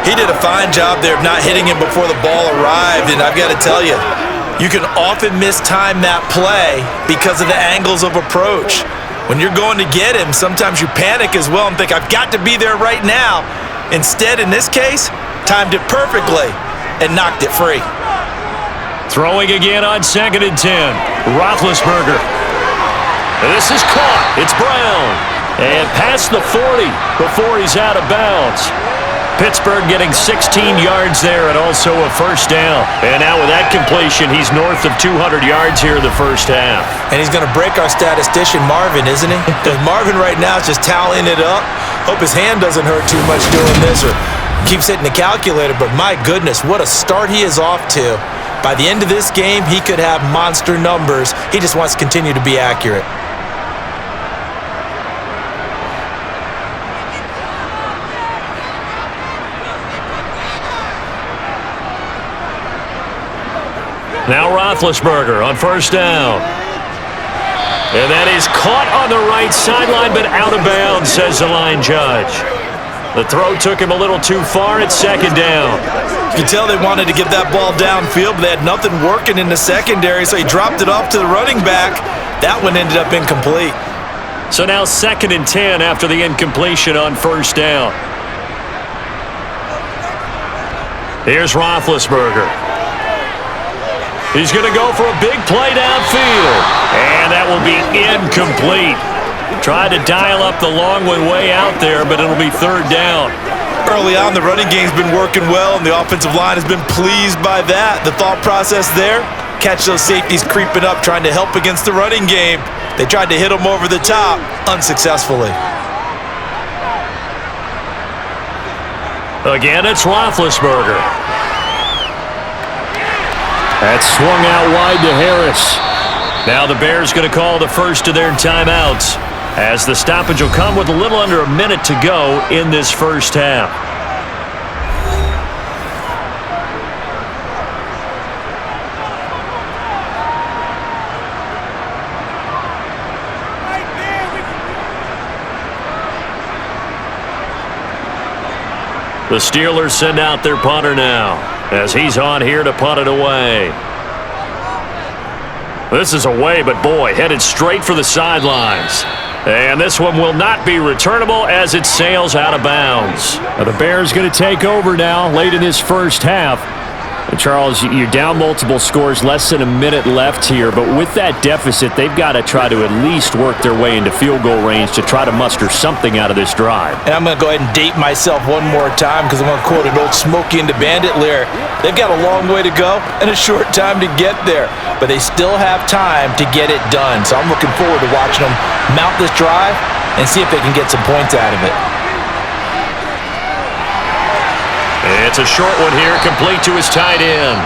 He did a fine job there of not hitting him before the ball arrived, and I've got to tell you, you can often mistime that play because of the angles of approach. When you're going to get him, sometimes you panic as well and think, I've got to be there right now. Instead, in this case, timed it perfectly and knocked it free. Throwing again on 2nd and 10. Roethlisberger. This is caught. It's Brown. And past the 40 before he's out of bounds. Pittsburgh getting 16 yards there and also a 1st down. And now with that completion, he's north of 200 yards here in the first half. And he's going to break our statistician, Marvin, isn't he? Because Marvin right now is just tallying it up. Hope his hand doesn't hurt too much doing this or keeps hitting the calculator. But my goodness, what a start he is off to. By the end of this game, he could have monster numbers. He just wants to continue to be accurate. Now Roethlisberger on 1st down. And that is caught on the right sideline, but out of bounds, says the line judge. The throw took him a little too far. It's 2nd down. You can tell they wanted to get that ball downfield, but they had nothing working in the secondary, so he dropped it off to the running back. That one ended up incomplete. So now 2nd and 10 after the incompletion on 1st down. Here's Roethlisberger. He's going to go for a big play downfield. And that will be incomplete. Tried to dial up the long one way out there, but it'll be 3rd down. Early on, the running game's been working well, and the offensive line has been pleased by that. The thought process there, catch those safeties creeping up, trying to help against the running game. They tried to hit them over the top, unsuccessfully. Again, it's Roethlisberger. That's swung out wide to Harris. Now the Bears going to call the first of their timeouts, as the stoppage will come with a little under a minute to go in this first half. The Steelers send out their punter now, as he's on here to punt it away. This is away, but boy, headed straight for the sidelines. And this one will not be returnable as it sails out of bounds. Now the Bears going to take over now late in this first half. And Charles, you're down multiple scores, less than a minute left here. But with that deficit, they've got to try to at least work their way into field goal range to try to muster something out of this drive. And I'm going to go ahead and date myself one more time because I'm going to quote an old Smokey and the Bandit lyric. They've got a long way to go and a short time to get there. But they still have time to get it done. So I'm looking forward to watching them mount this drive and see if they can get some points out of it. It's a short one here, complete to his tight end.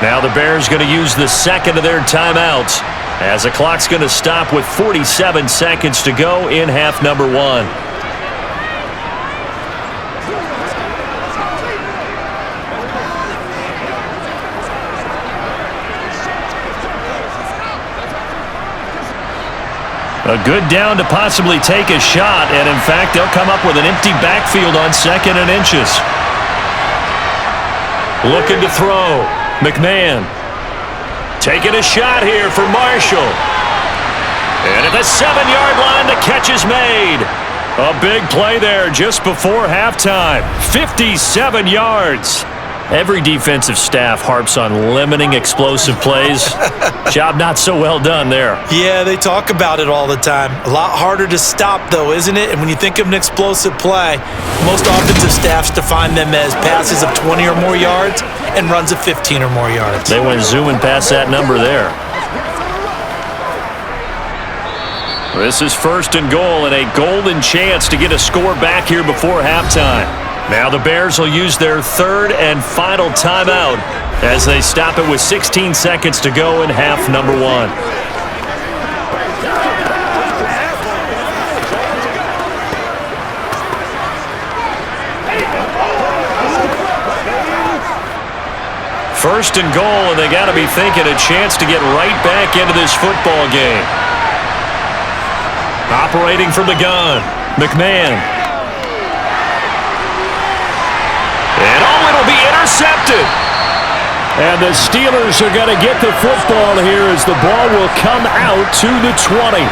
Now the Bears going to use the second of their timeouts, as the clock's going to stop with 47 seconds to go in half number one. A good down to possibly take a shot, and in fact, they'll come up with an empty backfield on 2nd and inches. Looking to throw. McMahon taking a shot here for Marshall. And at the 7-yard line, the catch is made. A big play there just before halftime. 57 yards. Every defensive staff harps on limiting explosive plays. Job not so well done there. Yeah, they talk about it all the time. A lot harder to stop, though, isn't it? And when you think of an explosive play, most offensive staffs define them as passes of 20 or more yards and runs of 15 or more yards. They went zooming past that number there. This is 1st and goal and a golden chance to get a score back here before halftime. Now the Bears will use their 3rd and final timeout as they stop it with 16 seconds to go in half number one. First and goal, and they got to be thinking a chance to get right back into this football game. Operating from the gun, McMahon. And it'll be intercepted. And the Steelers are going to get the football here as the ball will come out to the 20.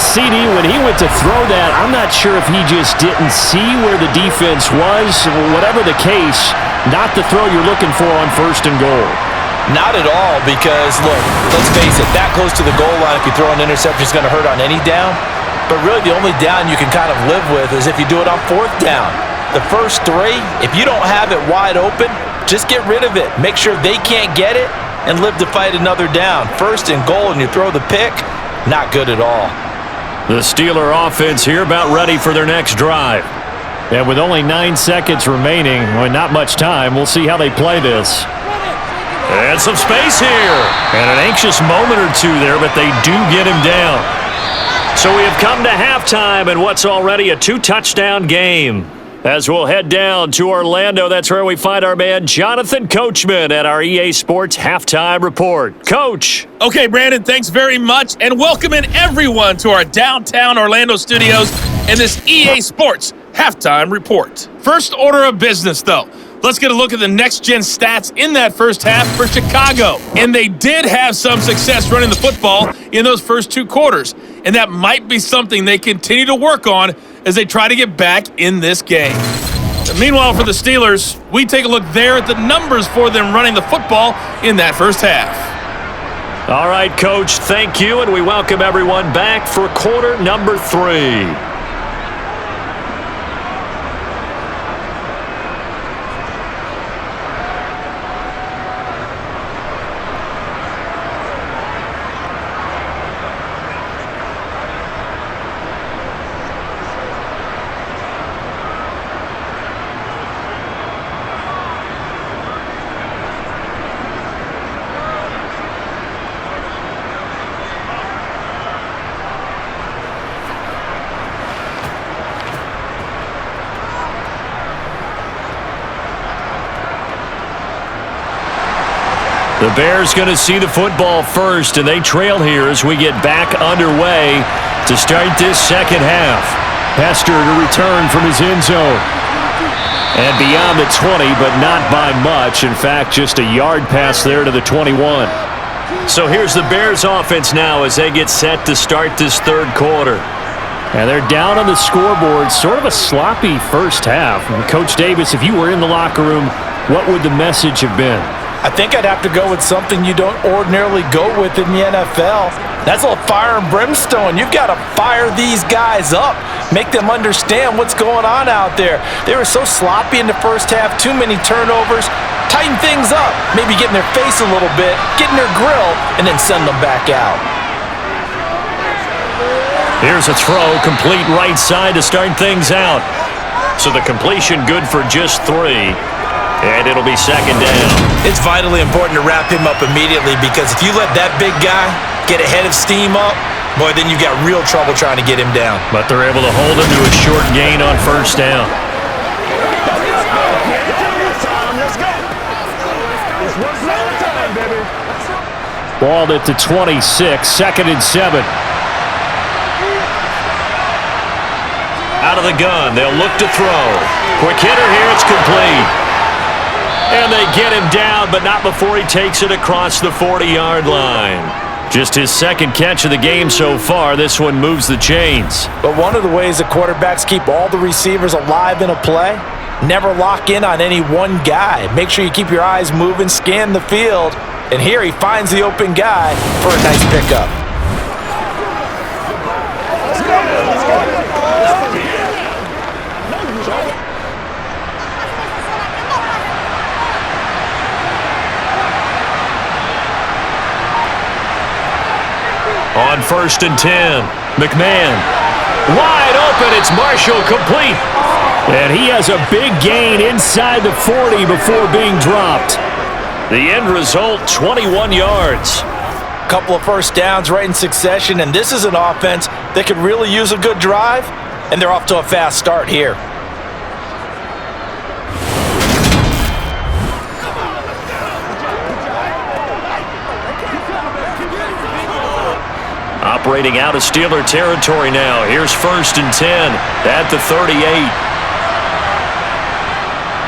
CD, when he went to throw that, I'm not sure if he just didn't see where the defense was. Whatever the case, not the throw you're looking for on 1st and goal. Not at all, because, look, let's face it, that close to the goal line, if you throw an interception, is going to hurt on any down. But really, the only down you can kind of live with is if you do it on 4th down. The first 3, if you don't have it wide open, just get rid of it. Make sure they can't get it and live to fight another down. 1st and goal, and you throw the pick, not good at all. The Steeler offense here about ready for their next drive. And with only 9 seconds remaining, well, not much time, we'll see how they play this. And some space here. And an anxious moment or two there, but they do get him down. So we have come to halftime in what's already a 2-touchdown game. As we'll head down to Orlando, that's where we find our man Jonathan Coachman at our EA Sports Halftime Report. Coach. Okay, Brandon, thanks very much, and welcoming everyone to our downtown Orlando studios and this EA Sports Halftime Report. First order of business, though. Let's get a look at the next-gen stats in that first half for Chicago. And they did have some success running the football in those first 2 quarters, and that might be something they continue to work on as they try to get back in this game. And meanwhile, for the Steelers, we take a look there at the numbers for them running the football in that first half. All right, Coach, thank you, and we welcome everyone back for quarter number 3. The Bears going to see the football first, and they trail here as we get back underway to start this second half. Hester to return from his end zone. And beyond the 20, but not by much. In fact, just a yard pass there to the 21. So here's the Bears offense now as they get set to start this third quarter. And they're down on the scoreboard, sort of a sloppy first half. And Coach Davis, if you were in the locker room, what would the message have been? I think I'd have to go with something you don't ordinarily go with in the NFL. That's a little fire and brimstone. You've got to fire these guys up. Make them understand what's going on out there. They were so sloppy in the first half, too many turnovers. Tighten things up. Maybe get in their face a little bit, get in their grill, and then send them back out. Here's a throw, complete right side to start things out. So the completion good for just 3. And it'll be second down. It's vitally important to wrap him up immediately because if you let that big guy get a head of steam up, boy, then you've got real trouble trying to get him down. But they're able to hold him to a short gain on first down. Ball at the 26, 2nd and 7. Out of the gun, they'll look to throw. Quick hitter here, it's complete. And they get him down, but not before he takes it across the 40-yard line. Just his second catch of the game so far. This one moves the chains. But one of the ways the quarterbacks keep all the receivers alive in a play, never lock in on any one guy. Make sure you keep your eyes moving, scan the field. And here he finds the open guy for a nice pickup. On 1st and 10, McMahon. Wide open, it's Marshall, complete. And he has a big gain inside the 40 before being dropped. The end result, 21 yards. Couple of first downs right in succession, and this is an offense that could really use a good drive, and they're off to a fast start here. Operating out of Steeler territory now. Here's 1st and 10 at the 38.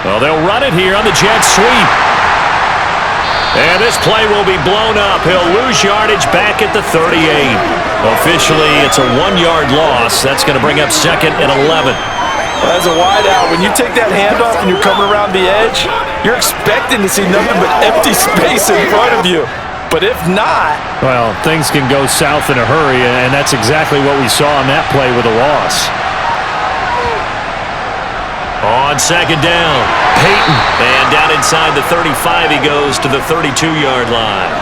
Well, they'll run it here on the jet sweep. And this play will be blown up. He'll lose yardage back at the 38. Officially, it's a 1-yard loss. That's going to bring up 2nd and 11. Well, as a wideout, when you take that handoff and you're coming around the edge, you're expecting to see nothing but empty space in front of you. But if not... Well, things can go south in a hurry, and that's exactly what we saw on that play with a loss. On 2nd down, Peyton. And down inside the 35, he goes to the 32-yard line.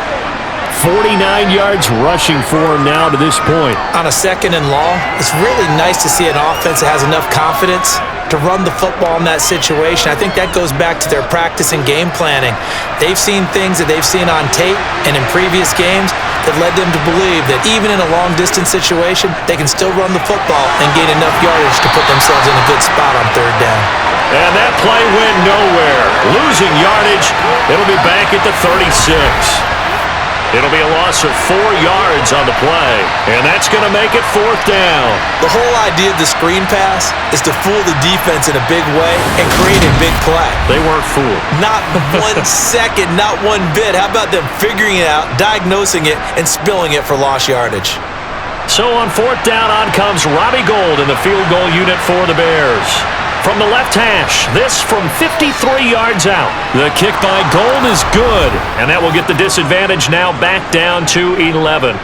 49 yards rushing for him now to this point. On a 2nd and long, it's really nice to see an offense that has enough confidence to run the football in that situation. I think that goes back to their practice and game planning. They've seen things that they've seen on tape and in previous games that led them to believe that even in a long-distance situation, they can still run the football and gain enough yardage to put themselves in a good spot on 3rd down. And that play went nowhere. Losing yardage, it'll be back at the 36. It'll be a loss of 4 yards on the play, and that's going to make it 4th down. The whole idea of the screen pass is to fool the defense in a big way and create a big play. They weren't fooled. Not 1 second, not one bit. How about them figuring it out, diagnosing it, and spilling it for lost yardage? So on 4th down, on comes Robbie Gould in the field goal unit for the Bears. From the left hash, this from 53 yards out. The kick by Gould is good, and that will get the disadvantage now back down to 11.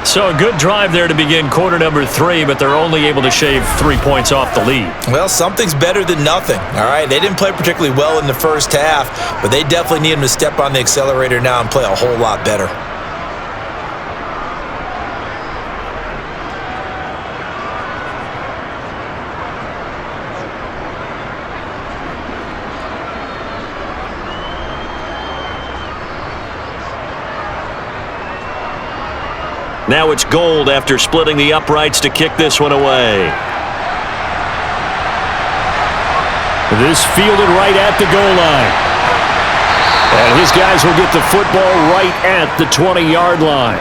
So a good drive there to begin quarter number 3, but they're only able to shave 3 points off the lead. Well, something's better than nothing, all right? They didn't play particularly well in the first half, but they definitely need them to step on the accelerator now and play a whole lot better. Now it's Gould after splitting the uprights to kick this one away. This fielded right at the goal line. And his guys will get the football right at the 20-yard line.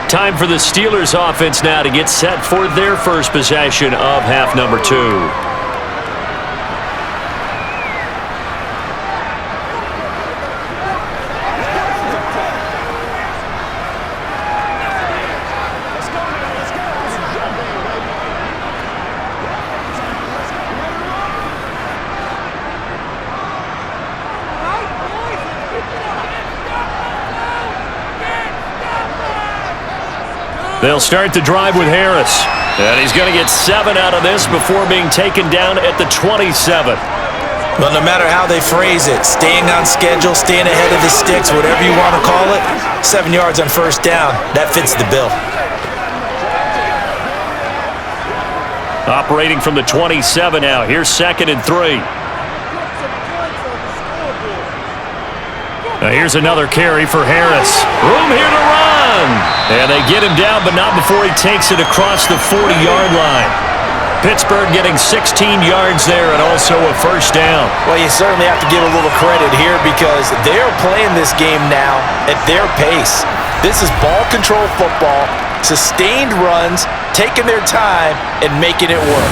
Time for the Steelers offense now to get set for their first possession of half number 2. They'll start the drive with Harris. And he's going to get 7 out of this before being taken down at the 27. Well, no matter how they phrase it, staying on schedule, staying ahead of the sticks, whatever you want to call it, 7 yards on first down, that fits the bill. Operating from the 27 now. Here's 2nd and 3. Now here's another carry for Harris. Room here to run. And they get him down, but not before he takes it across the 40-yard line. Pittsburgh getting 16 yards there and also a first down. Well, you certainly have to give a little credit here because they're playing this game now at their pace. This is ball control football, sustained runs, taking their time, and making it work.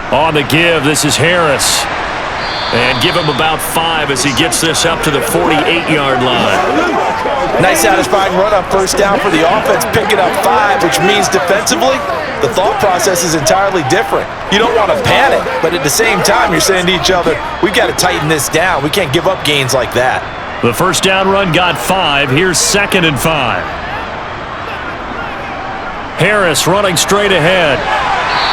On the give, this is Harris. And give him about 5 as he gets this up to the 48-yard line. Nice satisfying run on first down for the offense, picking up 5, which means defensively, the thought process is entirely different. You don't want to panic, but at the same time, you're saying to each other, we've got to tighten this down. We can't give up gains like that. The first down run got 5. Here's 2nd and 5. Harris running straight ahead.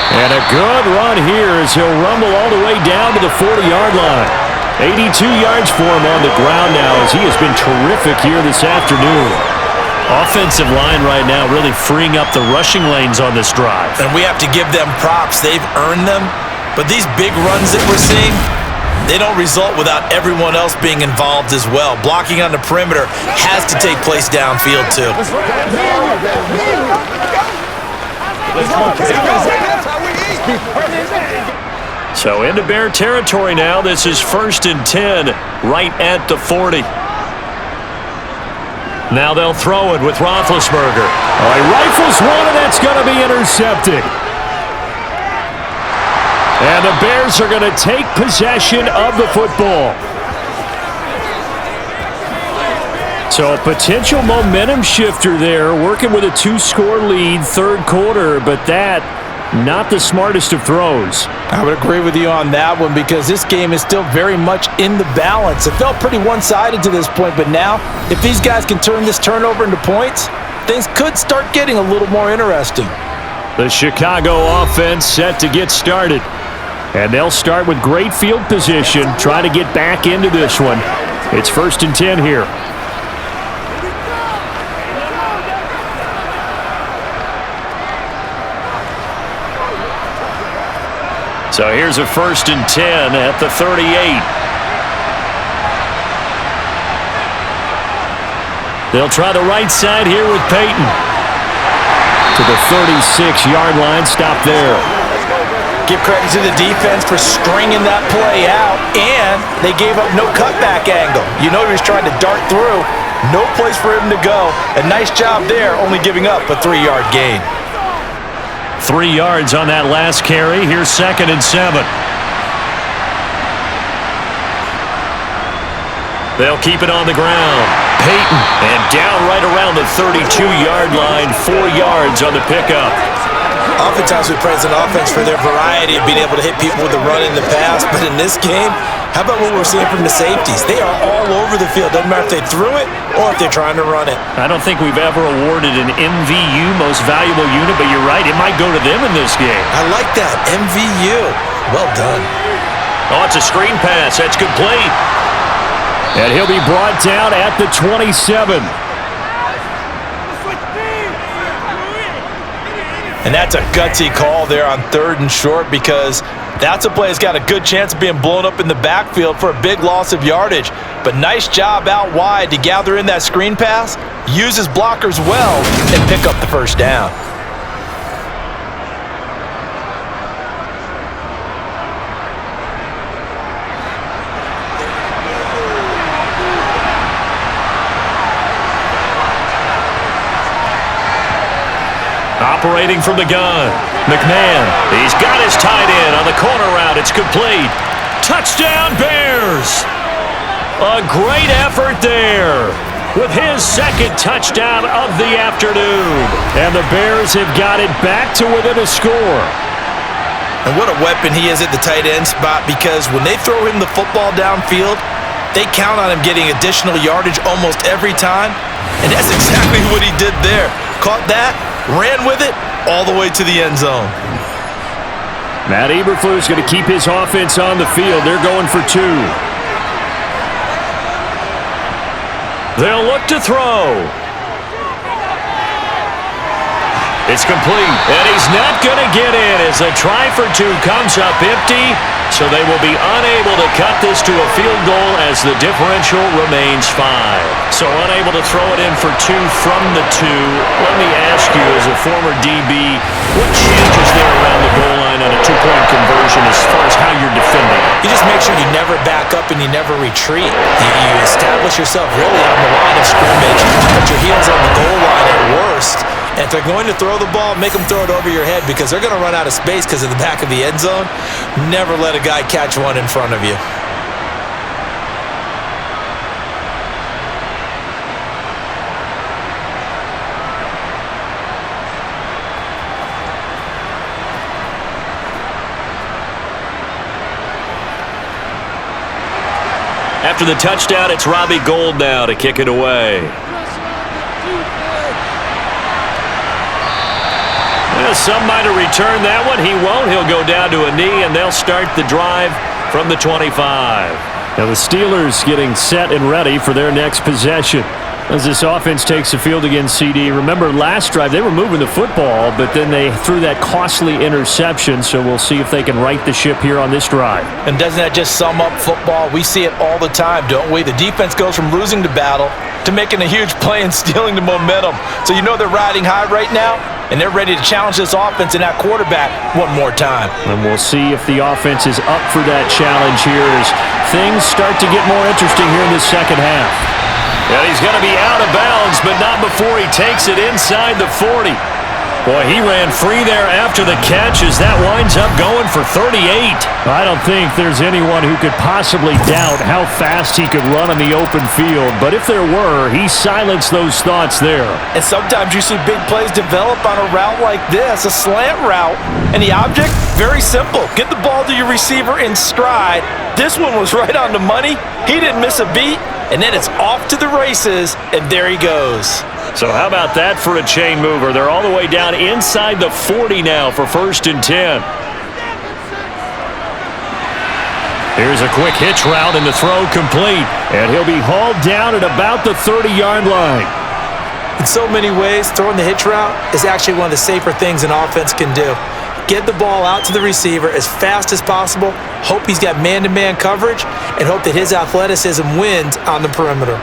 And a good run here as he'll rumble all the way down to the 40-yard line. 82 yards for him on the ground now as he has been terrific here this afternoon. Offensive line right now really freeing up the rushing lanes on this drive. And we have to give them props. They've earned them. But these big runs that we're seeing, they don't result without everyone else being involved as well. Blocking on the perimeter has to take place downfield too. So into Bear territory now. This is 1st and 10 right at the 40. Now they'll throw it with Roethlisberger. He rifles one, and that's going to be intercepted. And the Bears are going to take possession of the football. So a potential momentum shifter there, working with a 2-score lead, 3rd quarter, but that not the smartest of throws. I would agree with you on that one because this game is still very much in the balance. It felt pretty one-sided to this point, but now if these guys can turn this turnover into points, things could start getting a little more interesting. The Chicago offense set to get started. And they'll start with great field position, try to get back into this one. It's 1st and 10 here. So here's a 1st and 10 at the 38. They'll try the right side here with Peyton. To the 36-yard line, stop there. Give credit to the defense for stringing that play out, and they gave up no cutback angle. You know he was trying to dart through. No place for him to go. A nice job there, only giving up a 3-yard gain. 3 yards on that last carry. Here's 2nd and 7. They'll keep it on the ground. Peyton, and down right around the 32-yard line. 4 yards on the pickup. Oftentimes we praise an offense for their variety of being able to hit people with the run in the pass, but in this game, how about what we're seeing from the safeties? They are all over the field. Doesn't matter if they threw it or if they're trying to run it. I don't think we've ever awarded an MVU, most valuable unit, but you're right, it might go to them in this game. I like that, MVU. Well done. Oh, it's a screen pass. That's complete. And he'll be brought down at the 27. And that's a gutsy call there on 3rd and short, because that's a play that's got a good chance of being blown up in the backfield for a big loss of yardage. But nice job out wide to gather in that screen pass, use his blockers well, and pick up the first down. Operating from the gun, McMahon. He's got his tight end on the corner route. It's complete. Touchdown, Bears! A great effort there with his second touchdown of the afternoon. And the Bears have got it back to within a score. And what a weapon he is at the tight end spot, because when they throw him the football downfield, they count on him getting additional yardage almost every time. And that's exactly what he did there. Caught that, ran with it all the way to the end zone. Matt Eberflus going to keep his offense on the field. They're going for 2. They'll look to throw. It's complete, and he's not going to get in as a try for 2 comes up empty, so they will be unable to cut this to a field goal as the differential remains 5. So unable to throw it in for 2 from the 2. Let me ask you, as a former DB, what changes there around the goal line on a 2-point conversion as far as how you're defending? You just make sure you never back up and you never retreat. You establish yourself really on the line of scrimmage, put your heels on the goal line at worst. And if they're going to throw the ball, make them throw it over your head, because they're going to run out of space because of the back of the end zone. Never let a guy catch one in front of you. After the touchdown, it's Robbie Gould now to kick it away. Some might have returned that one. He won't. He'll go down to a knee, and they'll start the drive from the 25. Now the Steelers getting set and ready for their next possession as this offense takes the field against CD. Remember, last drive they were moving the football, but then they threw that costly interception, so we'll see if they can right the ship here on this drive. And doesn't that just sum up football? We see it all the time, don't we? The defense goes from losing the battle to making a huge play and stealing the momentum. So you know they're riding high right now, and they're ready to challenge this offense and that quarterback one more time. And we'll see if the offense is up for that challenge here as things start to get more interesting here in the second half. And he's going to be out of bounds, but not before he takes it inside the 40. Boy, he ran free there after the catch as that winds up going for 38. I don't think there's anyone who could possibly doubt how fast he could run on the open field. But if there were, he silenced those thoughts there. And sometimes you see big plays develop on a route like this, a slant route. And the object, very simple. Get the ball to your receiver in stride. This one was right on the money. He didn't miss a beat. And then it's off to the races, and there he goes. So how about that for a chain mover? They're all the way down inside the 40 now for 1st and 10. Here's a quick hitch route and the throw complete. And he'll be hauled down at about the 30-yard line. In so many ways, throwing the hitch route is actually one of the safer things an offense can do. Get the ball out to the receiver as fast as possible, hope he's got man-to-man coverage, and hope that his athleticism wins on the perimeter.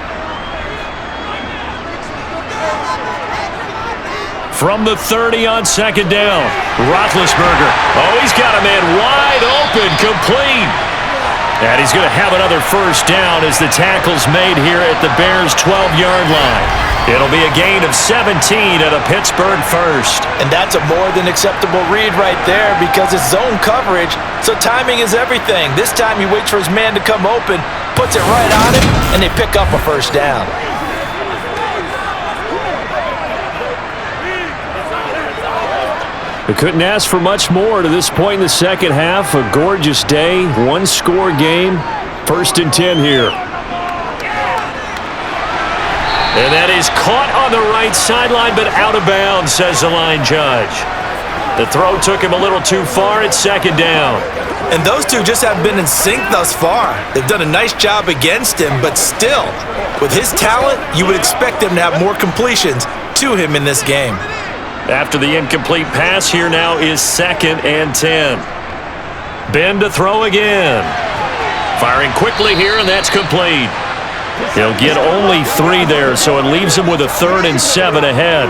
From the 30 on 2nd down, Roethlisberger. Oh, he's got a man wide open, complete. And he's going to have another first down as the tackle's made here at the Bears' 12-yard line. It'll be a gain of 17 at a Pittsburgh first. And that's a more than acceptable read right there because it's zone coverage, so timing is everything. This time he waits for his man to come open, puts it right on him, and they pick up a first down. We couldn't ask for much more to this point in the second half. A gorgeous day, one-score game, 1st and 10 here. And that is caught on the right sideline, but out of bounds, says the line judge. The throw took him a little too far at 2nd down. And those two just haven't been in sync thus far. They've done a nice job against him, but still, with his talent, you would expect them to have more completions to him in this game. After the incomplete pass, here now is 2nd and 10. Ben to throw again. Firing quickly here, and that's complete. He'll get only 3 there, so it leaves him with a 3rd and 7 ahead.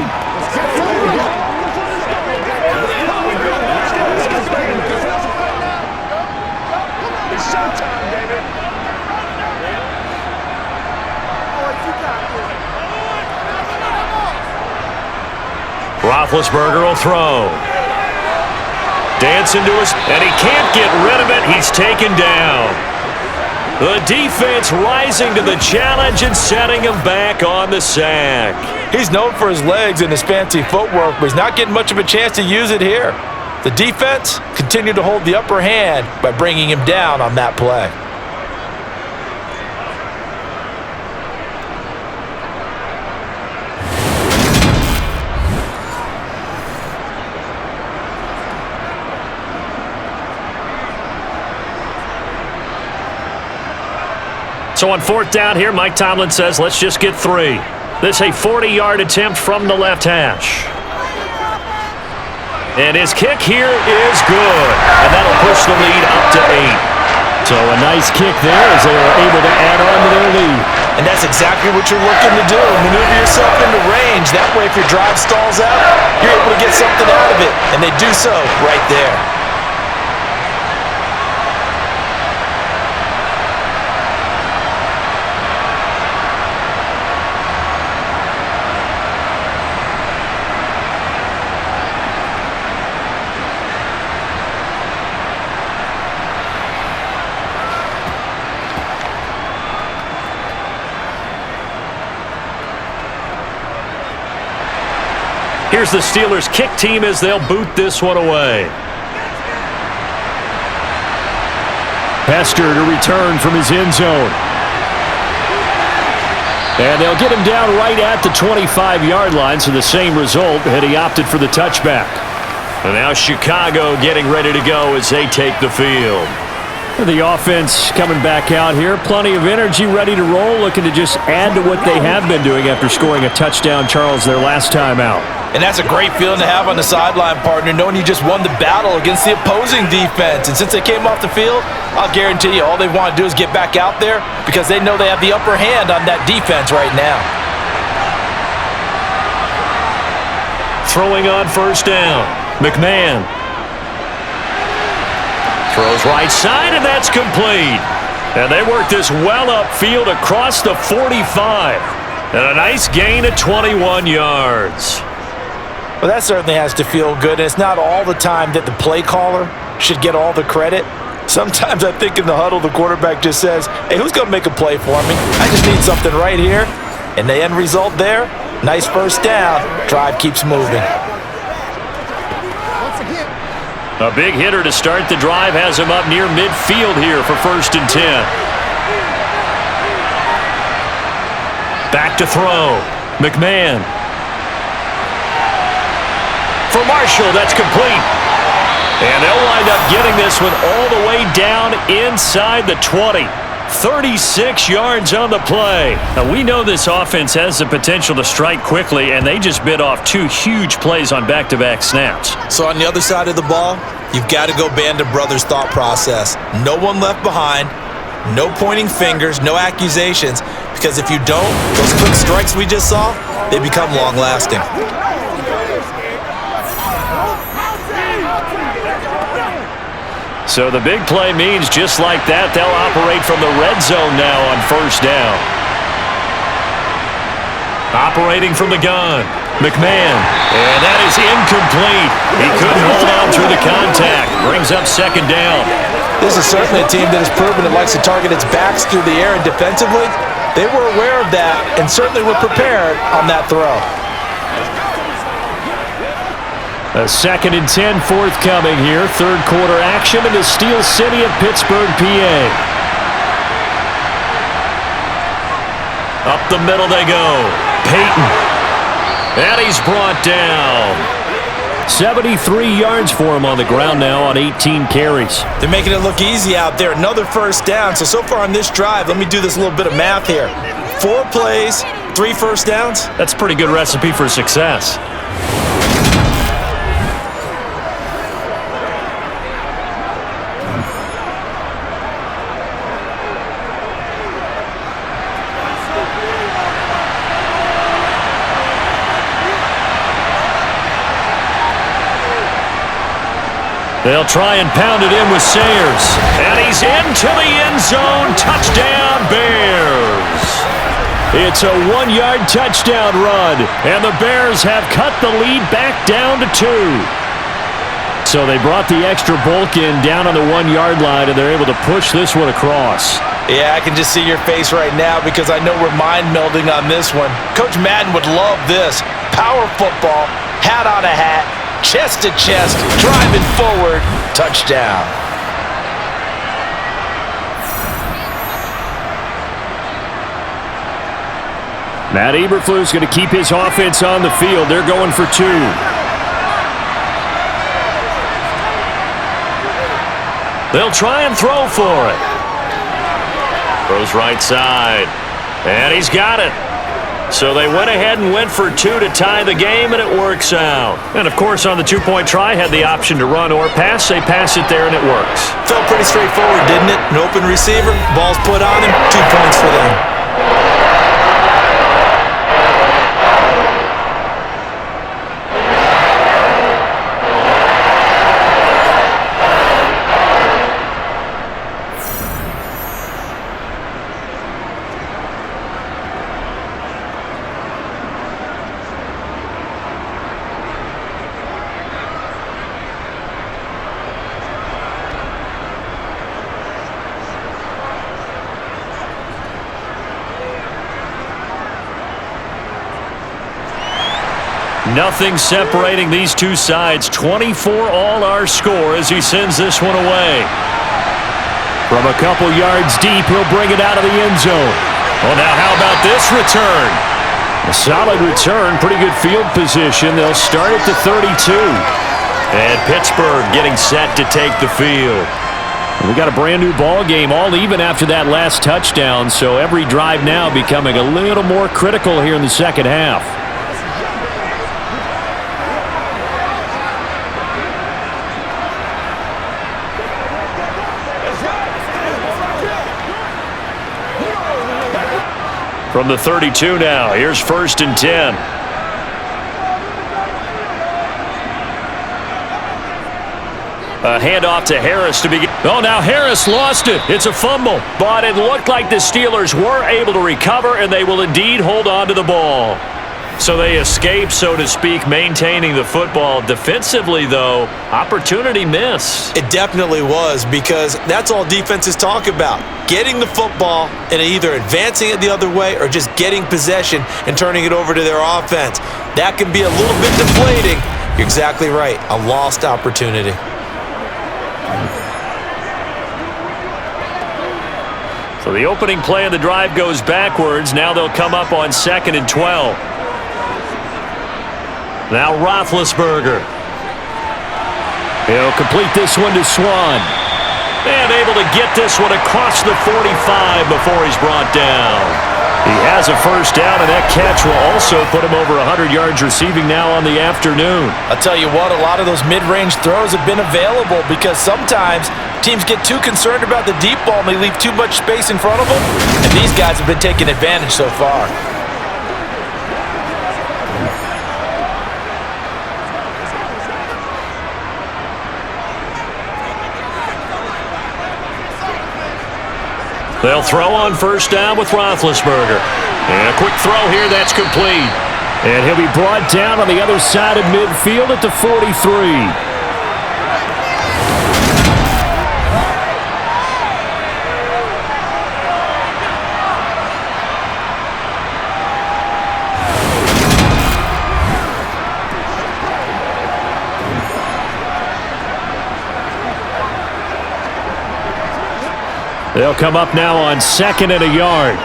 Roethlisberger will throw. Dancing to us, and he can't get rid of it. He's taken down. The defense rising to the challenge and setting him back on the sack. He's known for his legs and his fancy footwork, but he's not getting much of a chance to use it here. The defense continued to hold the upper hand by bringing him down on that play. So on 4th down here, Mike Tomlin says, let's just get 3. This a 40-yard attempt from the left hash. And his kick here is good. And that'll push the lead up to 8. So a nice kick there as they are able to add on to their lead. And that's exactly what you're looking to do. Maneuver yourself into range. That way, if your drive stalls out, you're able to get something out of it. And they do so right there. Here's the Steelers' kick team as they'll boot this one away. Hester to return from his end zone. And they'll get him down right at the 25-yard line, so the same result had he opted for the touchback. And now Chicago getting ready to go as they take the field. The offense coming back out here. Plenty of energy, ready to roll, looking to just add to what they have been doing after scoring a touchdown, Charles, their last time out. And that's a great feeling to have on the sideline, partner, knowing you just won the battle against the opposing defense. And since they came off the field, I'll guarantee you all they want to do is get back out there because they know they have the upper hand on that defense right now. Throwing on 1st down. McMahon. Throws right side, and that's complete. And they work this well upfield across the 45. And a nice gain of 21 yards. Well, that certainly has to feel good, and it's not all the time that the play caller should get all the credit. Sometimes I think in the huddle, the quarterback just says, hey, who's going to make a play for me? I just need something right here. And the end result there, nice 1st down. Drive keeps moving. A big hitter to start the drive has him up near midfield here for 1st and 10. Back to throw. McMahon. For Marshall, that's complete. And they'll wind up getting this one all the way down inside the 20. 36 yards on the play. Now, we know this offense has the potential to strike quickly, and they just bit off 2 huge plays on back-to-back snaps. So on the other side of the ball, you've got to go Band of Brothers thought process. No one left behind, no pointing fingers, no accusations, because if you don't, those quick strikes we just saw, they become long-lasting. So the big play means just like that, they'll operate from the red zone now on 1st down. Operating from the gun, McMahon. And that is incomplete. He couldn't hold on through the contact. Brings up 2nd down. This is certainly a team that has proven it likes to target its backs through the air and defensively. They were aware of that and certainly were prepared on that throw. A 2nd and 10 forthcoming here. 3rd quarter action in the Steel City of Pittsburgh, PA. Up the middle they go. Peyton. And he's brought down. 73 yards for him on the ground now on 18 carries. They're making it look easy out there. Another 1st down. So far on this drive, let me do this little bit of math here. 4 plays, 3 first downs. That's a pretty good recipe for success. They'll try and pound it in with Sayers. And he's into the end zone. Touchdown, Bears. It's a 1-yard touchdown run, and the Bears have cut the lead back down to 2. So they brought the extra bulk in down on the 1-yard line, and they're able to push this one across. Yeah, I can just see your face right now because I know we're mind-melding on this one. Coach Madden would love this. Power football, hat on a hat, chest to chest, driving forward, touchdown. Matt Eberflus going to keep his offense on the field. They're going for 2. They'll try and throw for it. Throws right side. And he's got it. So they went ahead and went for 2 to tie the game, and it works out. And, of course, on the 2-point try, had the option to run or pass. They pass it there, and it works. Felt pretty straightforward, didn't it? An open receiver, ball's put on him, 2 points for them. Nothing separating these two sides. 24 all our score as he sends this one away. From a couple yards deep, he'll bring it out of the end zone. Well, now how about this return? A solid return, pretty good field position. They'll start at the 32. And Pittsburgh getting set to take the field. We got a brand new ball game, all even after that last touchdown, so every drive now becoming a little more critical here in the second half. From the 32 now, here's 1st and 10. A handoff to Harris to begin. Oh, now Harris lost it. It's a fumble. But it looked like the Steelers were able to recover, and they will indeed hold on to the ball. So they escape, so to speak, maintaining the football. Defensively, though, opportunity miss. It definitely was, because that's all defenses talk about. Getting the football and either advancing it the other way or just getting possession and turning it over to their offense. That can be a little bit deflating. You're exactly right. A lost opportunity. So the opening play of the drive goes backwards. Now they'll come up on 2nd and 12. Now Roethlisberger. He'll complete this one to Swan. And able to get this one across the 45 before he's brought down. He has a first down, and that catch will also put him over 100 yards receiving now on the afternoon. I'll tell you what, a lot of those mid-range throws have been available because sometimes teams get too concerned about the deep ball and they leave too much space in front of them. And these guys have been taking advantage so far. They'll throw on first down with Roethlisberger. And a quick throw here, that's complete. And he'll be brought down on the other side of midfield at the 43. They'll come up now on 2nd and a yard.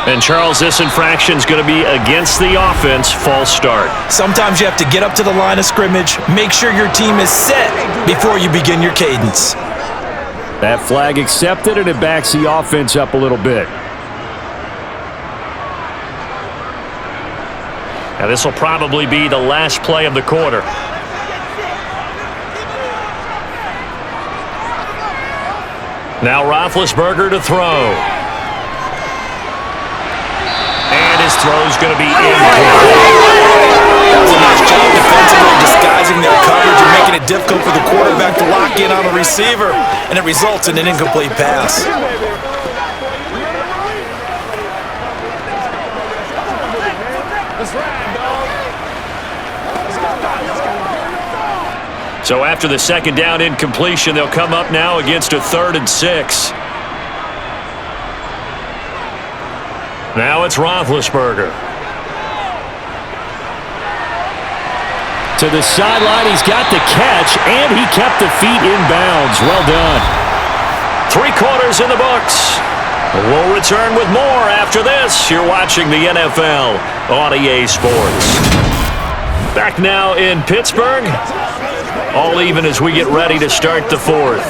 And Charles, this infraction's going to be against the offense. False start. Sometimes you have to get up to the line of scrimmage, make sure your team is set before you begin your cadence. That flag accepted, and it backs the offense up a little bit. Now this will probably be the last play of the quarter. Now Roethlisberger to throw. And his throw's going to be incomplete. does a nice job defensively disguising their coverage and making it difficult for the quarterback to lock in on a receiver, and it results in an incomplete pass. So after the second down incompletion, they'll come up now against a 3rd and 6. Now it's Roethlisberger. To the sideline, he's got the catch, and he kept the feet in bounds. Well done. 3 quarters in the books. We'll return with more after this. You're watching the NFL on EA Sports. Back now in Pittsburgh. All even as we get ready to start the 4th.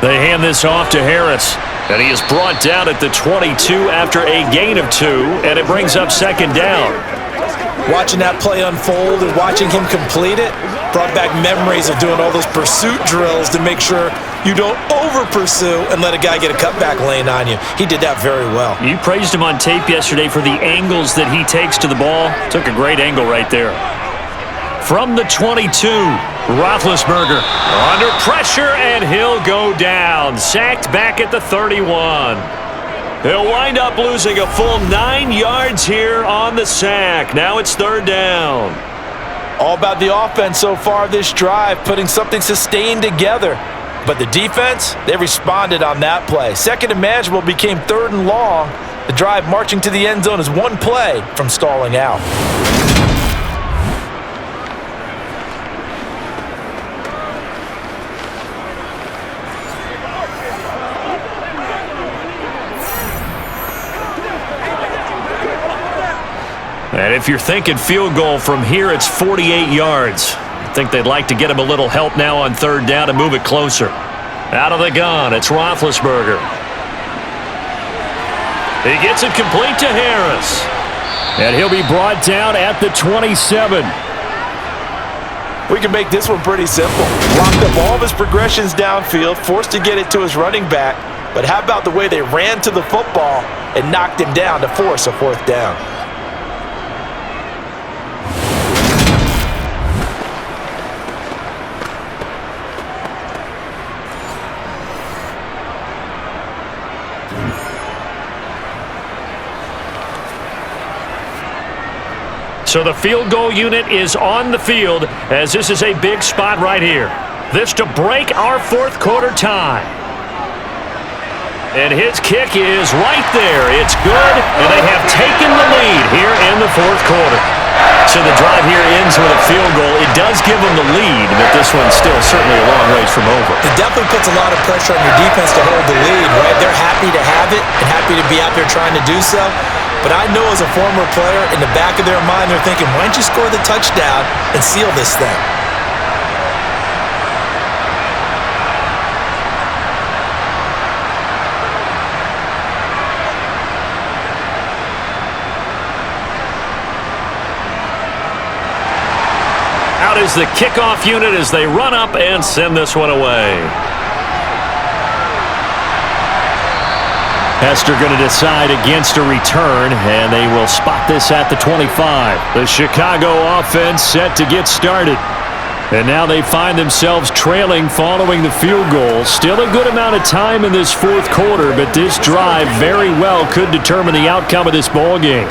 They hand this off to Harris, and he is brought down at the 22 after a gain of 2, and it brings up 2nd down. Watching that play unfold and watching him complete it brought back memories of doing all those pursuit drills to make sure you don't over-pursue and let a guy get a cutback lane on you. He did that very well. You praised him on tape yesterday for the angles that he takes to the ball. Took a great angle right there. From the 22, Roethlisberger under pressure, and he'll go down. Sacked back at the 31. He'll wind up losing a full 9 yards here on the sack. Now it's 3rd down. All about the offense so far this drive, putting something sustained together. But the defense, they responded on that play. 2nd and manageable became 3rd and long. The drive marching to the end zone is 1 play from stalling out. And if you're thinking field goal from here, it's 48 yards. I think they'd like to get him a little help now on 3rd down to move it closer. Out of the gun, it's Roethlisberger. He gets it complete to Harris. And he'll be brought down at the 27. We can make this one pretty simple. Locked up all of his progressions downfield, forced to get it to his running back. But how about the way they ran to the football and knocked him down to force a 4th down? So the field goal unit is on the field as this is a big spot right here. This to break our 4th quarter tie. And his kick is right there. It's good, and they have taken the lead here in the 4th quarter. So the drive here ends with a field goal. It does give them the lead, but this one's still certainly a long ways from over. It definitely puts a lot of pressure on your defense to hold the lead, right? They're happy to have it and happy to be out there trying to do so. But I know as a former player, in the back of their mind, they're thinking, why don't you score the touchdown and seal this thing? Out is the kickoff unit as they run up and send this one away. Hester going to decide against a return, and they will spot this at the 25. The Chicago offense set to get started. And now they find themselves trailing following the field goal. Still a good amount of time in this 4th quarter, but this drive very well could determine the outcome of this ball game.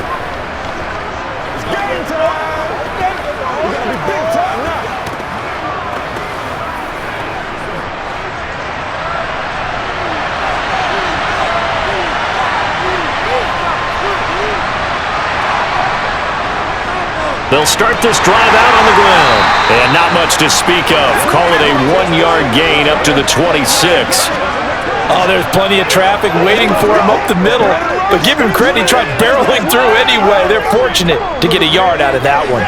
They'll start this drive out on the ground. And not much to speak of. Call it a 1-yard gain up to the 26. Oh, there's plenty of traffic waiting for him up the middle. But give him credit, he tried barreling through anyway. They're fortunate to get a yard out of that one.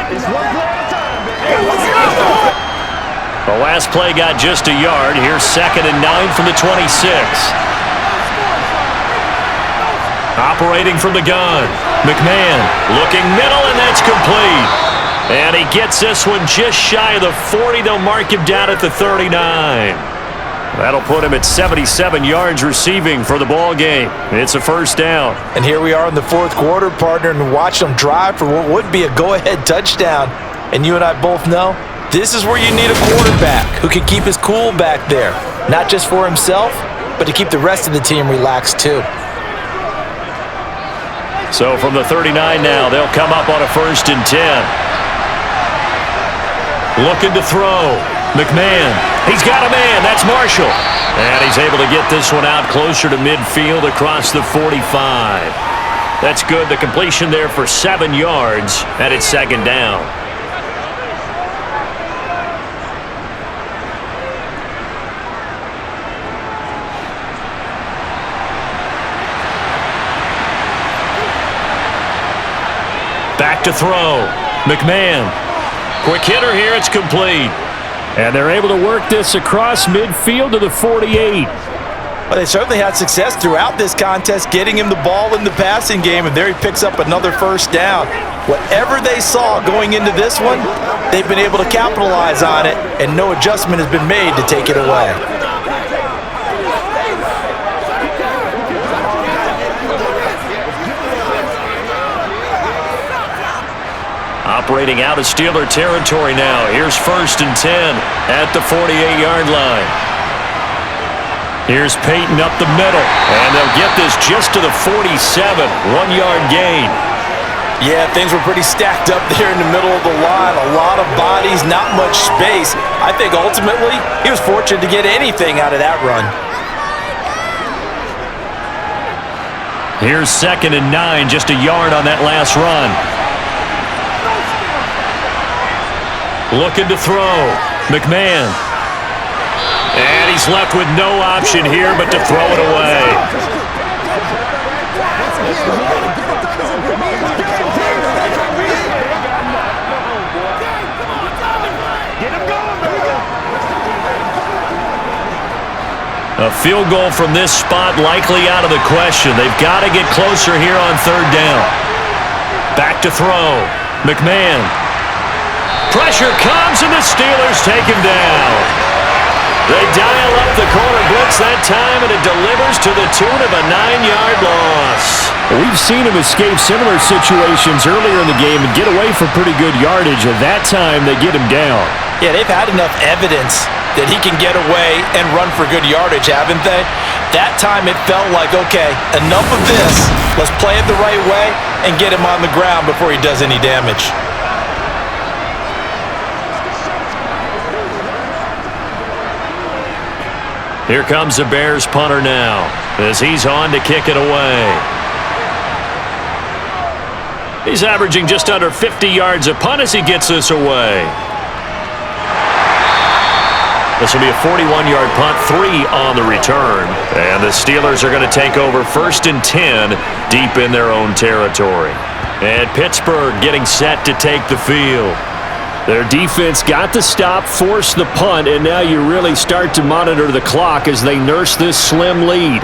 The last play got just a yard. Here's 2nd and 9 from the 26. Operating from the gun. McMahon looking middle, and that's complete. And he gets this one just shy of the 40. They'll mark him down at the 39. That'll put him at 77 yards receiving for the ball game. It's a first down. And here we are in the fourth quarter, partner, and watch them drive for what would be a go-ahead touchdown. And you and I both know this is where you need a quarterback who can keep his cool back there, not just for himself, but to keep the rest of the team relaxed too. So from the 39 now, they'll come up on a 1st and 10. Looking to throw. McMahon, he's got a man. That's Marshall. And he's able to get this one out closer to midfield across the 45. That's good. The completion there for 7 yards, and it's 2nd down. Back to throw. McMahon. Quick hitter here. It's complete. And they're able to work this across midfield to the 48. Well, they certainly had success throughout this contest getting him the ball in the passing game, and there he picks up another 1st down. Whatever they saw going into this one, they've been able to capitalize on it, and no adjustment has been made to take it away. Operating out of Steeler territory now. Here's 1st and 10 at the 48-yard line. Here's Peyton up the middle, and they'll get this just to the 47, 1-yard gain. Yeah, things were pretty stacked up there in the middle of the line. A lot of bodies, not much space. I think ultimately he was fortunate to get anything out of that run. Here's 2nd and 9, just a yard on that last run. Looking to throw. McMahon. And he's left with no option here but to throw it away. A field goal from this spot likely out of the question. They've got to get closer here on 3rd down. Back to throw. McMahon. Pressure comes, and the Steelers take him down. They dial up the corner blitz that time, and it delivers to the tune of a 9-yard loss. We've seen him escape similar situations earlier in the game and get away for pretty good yardage, and that time they get him down. Yeah, they've had enough evidence that he can get away and run for good yardage, haven't they? That time it felt like, okay, enough of this. Let's play it the right way and get him on the ground before he does any damage. Here comes the Bears punter now as he's on to kick it away. He's averaging just under 50 yards a punt as he gets this away. This will be a 41-yard punt, 3 on the return. And the Steelers are going to take over 1st and 10 deep in their own territory. And Pittsburgh getting set to take the field. Their defense got the stop, forced the punt, and now you really start to monitor the clock as they nurse this slim lead.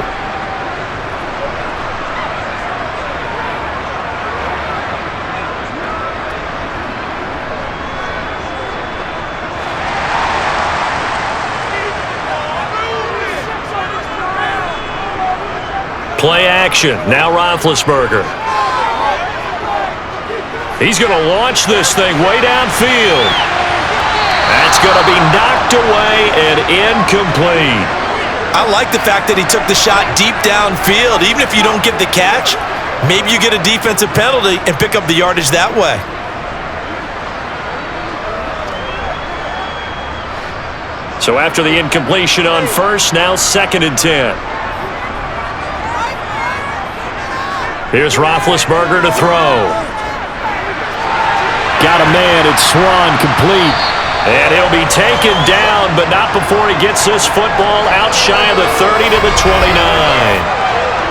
Play action. Now Roethlisberger. He's going to launch this thing way downfield. That's going to be knocked away and incomplete. I like the fact that he took the shot deep downfield. Even if you don't get the catch, maybe you get a defensive penalty and pick up the yardage that way. So after the incompletion on 1st, now 2nd and 10. Here's Roethlisberger to throw. Got a man, it's Swan, complete. And he'll be taken down, but not before he gets this football out shy of the 30 to the 29.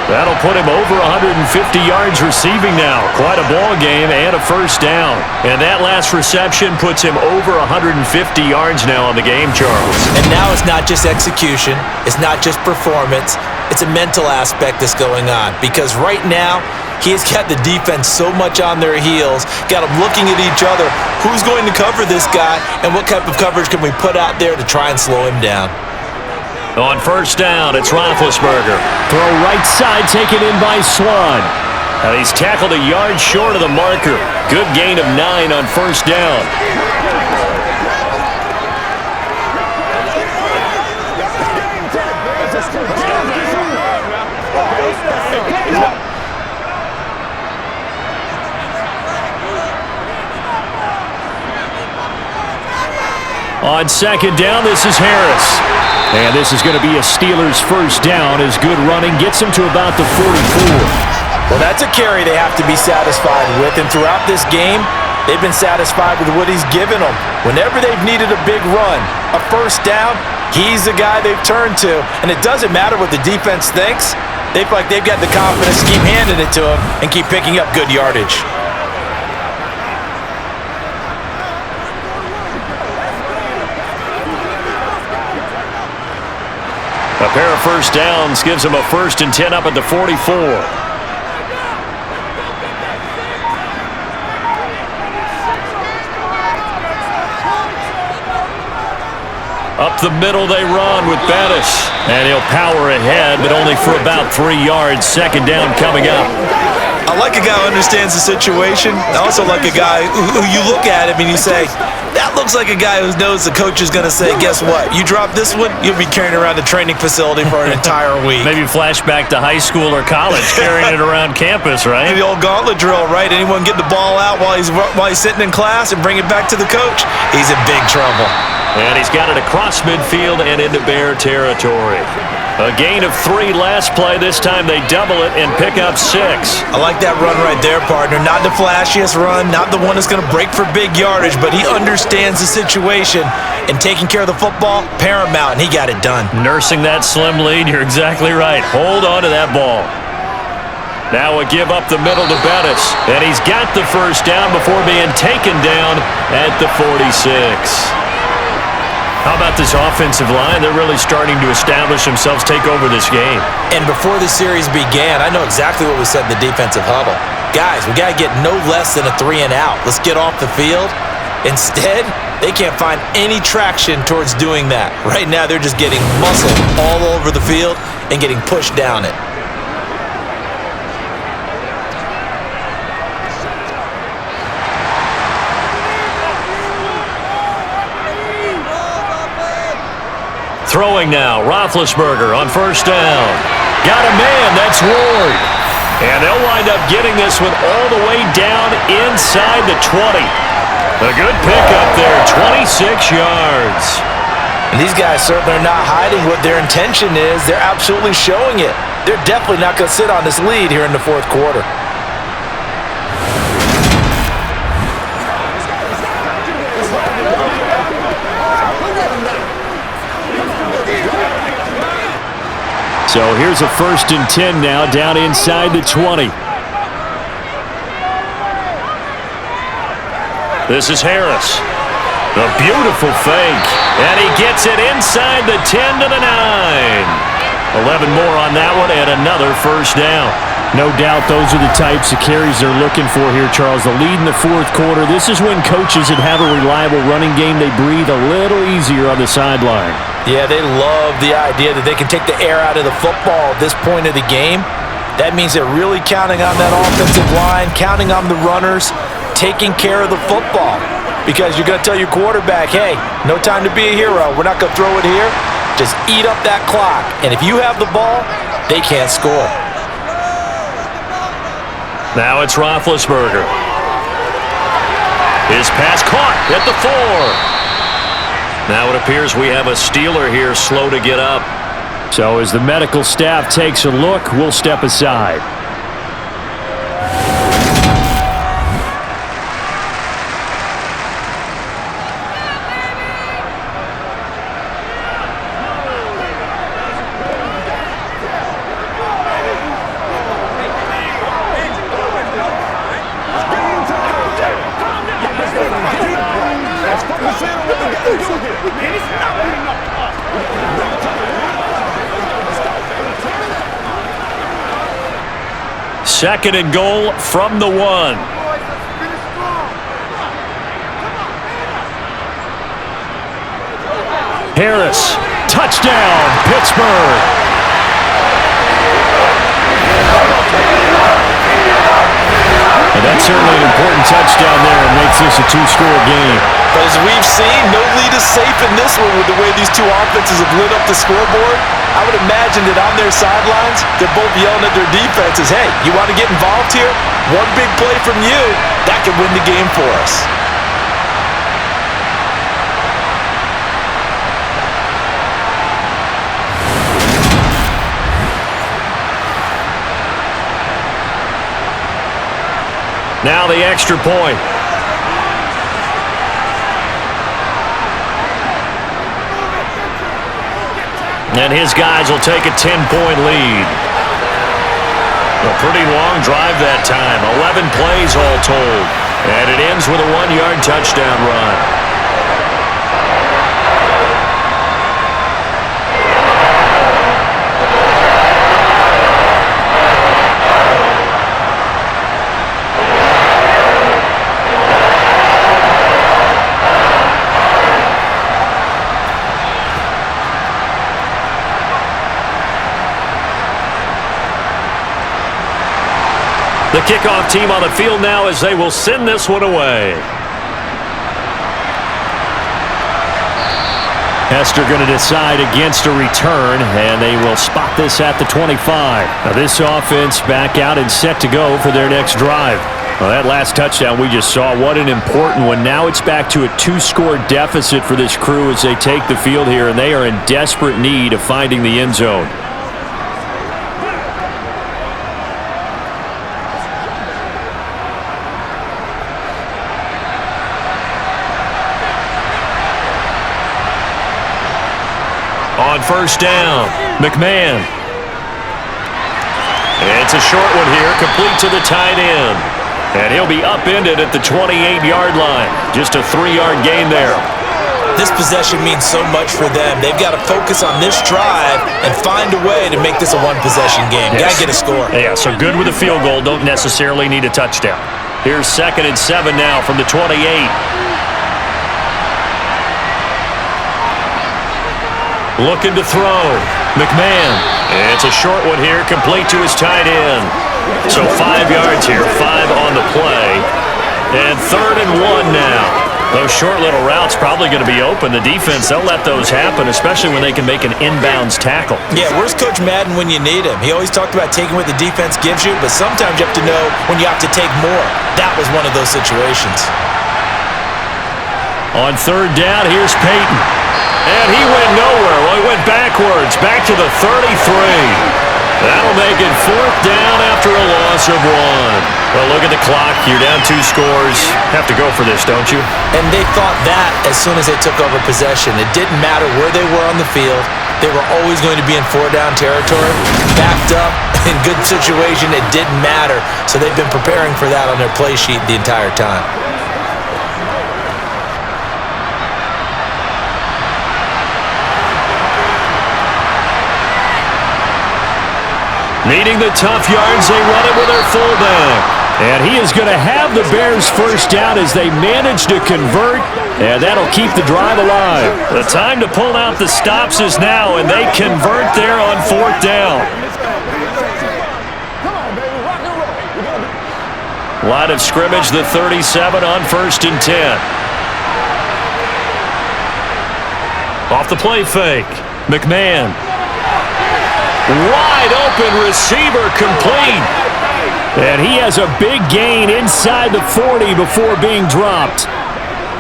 That'll put him over 150 yards receiving now. Quite a ball game and a 1st down. And that last reception puts him over 150 yards now on the game, Charles. And now it's not just execution. It's not just performance. It's a mental aspect that's going on because right now, he has got the defense so much on their heels, got them looking at each other. Who's going to cover this guy, and what type of coverage can we put out there to try and slow him down? On first down, it's Roethlisberger. Throw right side, taken in by Swan. And he's tackled a yard short of the marker. Good gain of 9 on first down. On second down, this is Harris. And this is going to be a Steelers first down as good running gets him to about the 44. Well, that's a carry they have to be satisfied with, and throughout this game, they've been satisfied with what he's given them. Whenever they've needed a big run, a first down, he's the guy they've turned to, and it doesn't matter what the defense thinks. They feel like they've got the confidence to keep handing it to him and keep picking up good yardage. A pair of first downs gives him a 1st and 10 up at the 44. Up the middle they run with Bettis. And he'll power ahead, but only for about 3 yards. Second down coming up. I like a guy who understands the situation. I also like a guy who you look at him and you say, that looks like a guy who knows the coach is going to say, guess what? You drop this one, you'll be carrying around the training facility for an entire week. Maybe flashback to high school or college, carrying it around campus, right? The old gauntlet drill, right? Anyone get the ball out while he's sitting in class and bring it back to the coach? He's in big trouble. And he's got it across midfield and into Bear territory. A gain of 3 last play. This time they double it and pick up 6. I like that run right there, partner. Not the flashiest run, not the one that's going to break for big yardage, but he understands the situation, and taking care of the football, paramount, and he got it done. Nursing that slim lead, you're exactly right. Hold on to that ball. Now a give up the middle to Bettis, and he's got the first down before being taken down at the 46. How about this offensive line? They're really starting to establish themselves, take over this game. And before the series began, I know exactly what we said in the defensive huddle. Guys, we got to get no less than a 3 and out. Let's get off the field. Instead, they can't find any traction towards doing that. Right now, they're just getting muscled all over the field and getting pushed down it. Throwing now, Roethlisberger on first down. Got a man, that's Ward. And they'll wind up getting this one all the way down inside the 20. A good pickup there, 26 yards. And these guys certainly are not hiding what their intention is. They're absolutely showing it. They're definitely not going to sit on this lead here in the 4th quarter. So here's a 1st and 10 now down inside the 20. This is Harris. A beautiful fake. And he gets it inside the 10 to the 9. 11 more on that one and another first down. No doubt those are the types of carries they're looking for here, Charles. The lead in the 4th quarter. This is when coaches that have a reliable running game, they breathe a little easier on the sideline. Yeah, they love the idea that they can take the air out of the football at this point of the game. That means they're really counting on that offensive line, counting on the runners, taking care of the football. Because you're going to tell your quarterback, hey, no time to be a hero. We're not going to throw it here. Just eat up that clock. And if you have the ball, they can't score. Now it's Roethlisberger. His pass caught at the 4. Now it appears we have a Steeler here slow to get up. So as the medical staff takes a look, we'll step aside. Second and goal from the 1. Harris, touchdown, Pittsburgh. And that's certainly an important touchdown there and makes this a two-score game. But as we've seen, no lead is safe in this one with the way these two offenses have lit up the scoreboard. I would imagine that on their sidelines, they're both yelling at their defenses, hey, you want to get involved here? One big play from you, that could win the game for us. Now the extra point. And his guys will take a 10-point lead. A pretty long drive that time. 11 plays all told. And it ends with a 1-yard touchdown run. The kickoff team on the field now as they will send this one away. Hester going to decide against a return, and they will spot this at the 25. Now this offense back out and set to go for their next drive. Well, that last touchdown we just saw, what an important one. Now it's back to a 2-score deficit for this crew as they take the field here, and they are in desperate need of finding the end zone. On first down, McMahon. It's a short one here, complete to the tight end. And he'll be upended at the 28-yard line. Just a 3-yard gain there. This possession means so much for them. They've got to focus on this drive and find a way to make this a one-possession game. Yes. Got to get a score. Yeah, so good with a field goal. Don't necessarily need a touchdown. Here's 2nd and 7 now from the 28. Looking to throw. McMahon. It's a short one here, complete to his tight end. So 5 yards here, 5 on the play. And 3rd and 1 now. Those short little routes probably going to be open. The defense, they'll let those happen, especially when they can make an inbounds tackle. Yeah, where's Coach Madden when you need him? He always talked about taking what the defense gives you, but sometimes you have to know when you have to take more. That was one of those situations. On 3rd down, here's Peyton. And he went nowhere. Well, he went backwards, back to the 33. That'll make it 4th down after a loss of 1. Well, look at the clock. You're down 2 scores. Have to go for this, don't you? And they thought that as soon as they took over possession. It didn't matter where they were on the field. They were always going to be in 4-down territory. Backed up, in good situation, it didn't matter. So they've been preparing for that on their play sheet the entire time. Needing the tough yards, they run it with their fullback. And he is going to have the Bears first down as they manage to convert, and that'll keep the drive alive. The time to pull out the stops is now, and they convert there on 4th down. Line of scrimmage, the 37 on 1st and 10. Off the play fake, McMahon. Wide open receiver complete. And he has a big gain inside the 40 before being dropped.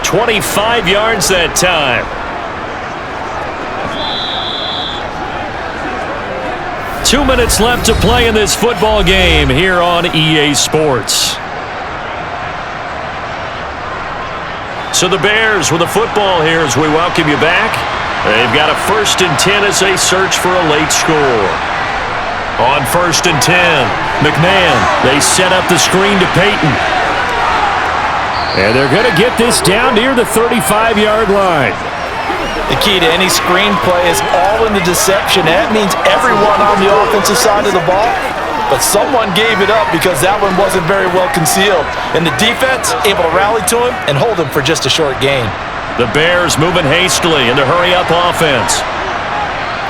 25 yards that time. 2 minutes left to play in this football game here on EA Sports. So the Bears with the football here as we welcome you back. They've got a 1st and 10 as they search for a late score. On 1st and 10, McMahon, they set up the screen to Peyton. And they're going to get this down near the 35-yard line. The key to any screen play is all in the deception. That means everyone on the offensive side of the ball. but someone gave it up because that one wasn't very well concealed. And the defense able to rally to him and hold him for just a short gain. The Bears moving hastily in the hurry-up offense.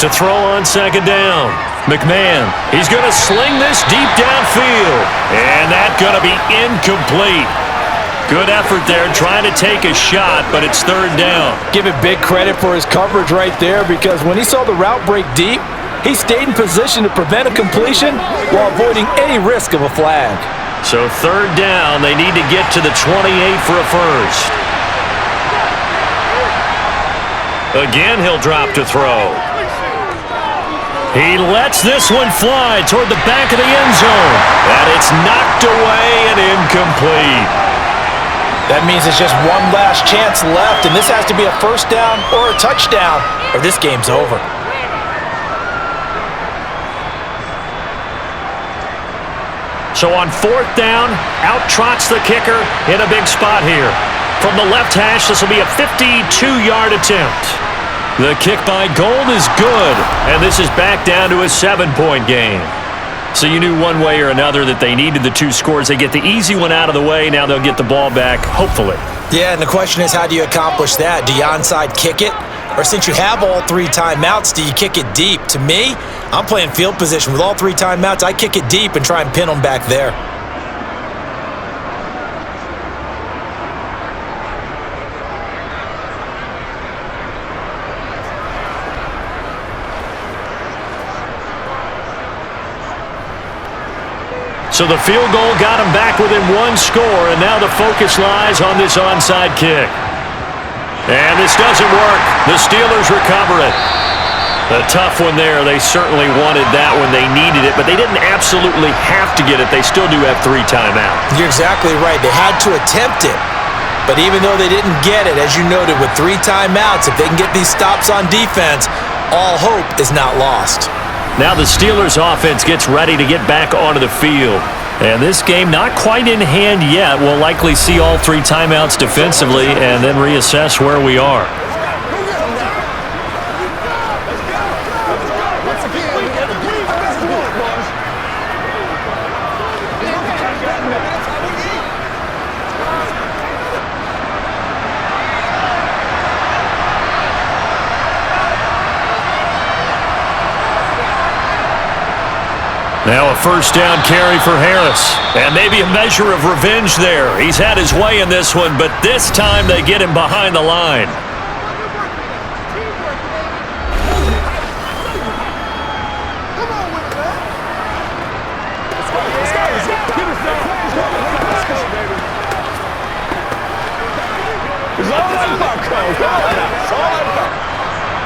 To throw on second down. McMahon, he's going to sling this deep downfield. And that's going to be incomplete. Good effort there trying to take a shot, but it's third down. Give it big credit for his coverage right there, because when he saw the route break deep, he stayed in position to prevent a completion while avoiding any risk of a flag. So third down, they need to get to the 28 for a first. Again, he'll drop to throw. He lets this one fly toward the back of the end zone. And it's knocked away and incomplete. That means it's just one last chance left, and this has to be a first down or a touchdown, or this game's over. So on fourth down, out trots the kicker in a big spot here. From the left hash, this will be a 52-yard attempt. The kick by Gold is good, and this is back down to a 7-point game. So you knew one way or another that they needed the two scores. They get the easy one out of the way. Now they'll get the ball back, hopefully. Yeah, and the question is, how do you accomplish that? Do you onside kick it? Or since you have all three timeouts, do you kick it deep? To me, I'm playing field position. With all three timeouts, I kick it deep and try and pin them back there. So the field goal got him back within one score, and now the focus lies on this onside kick. And this doesn't work. The Steelers recover it. A tough one there. They certainly wanted that when they needed it, but they didn't absolutely have to get it. They still do have three timeouts. You're exactly right. They had to attempt it. But even though they didn't get it, as you noted, with three timeouts, if they can get these stops on defense, all hope is not lost. Now the Steelers offense gets ready to get back onto the field. And this game not quite in hand yet. We'll likely see all three timeouts defensively and then reassess where we are. Now a first down carry for Harris. And maybe a measure of revenge there. He's had his way in this one, but this time they get him behind the line.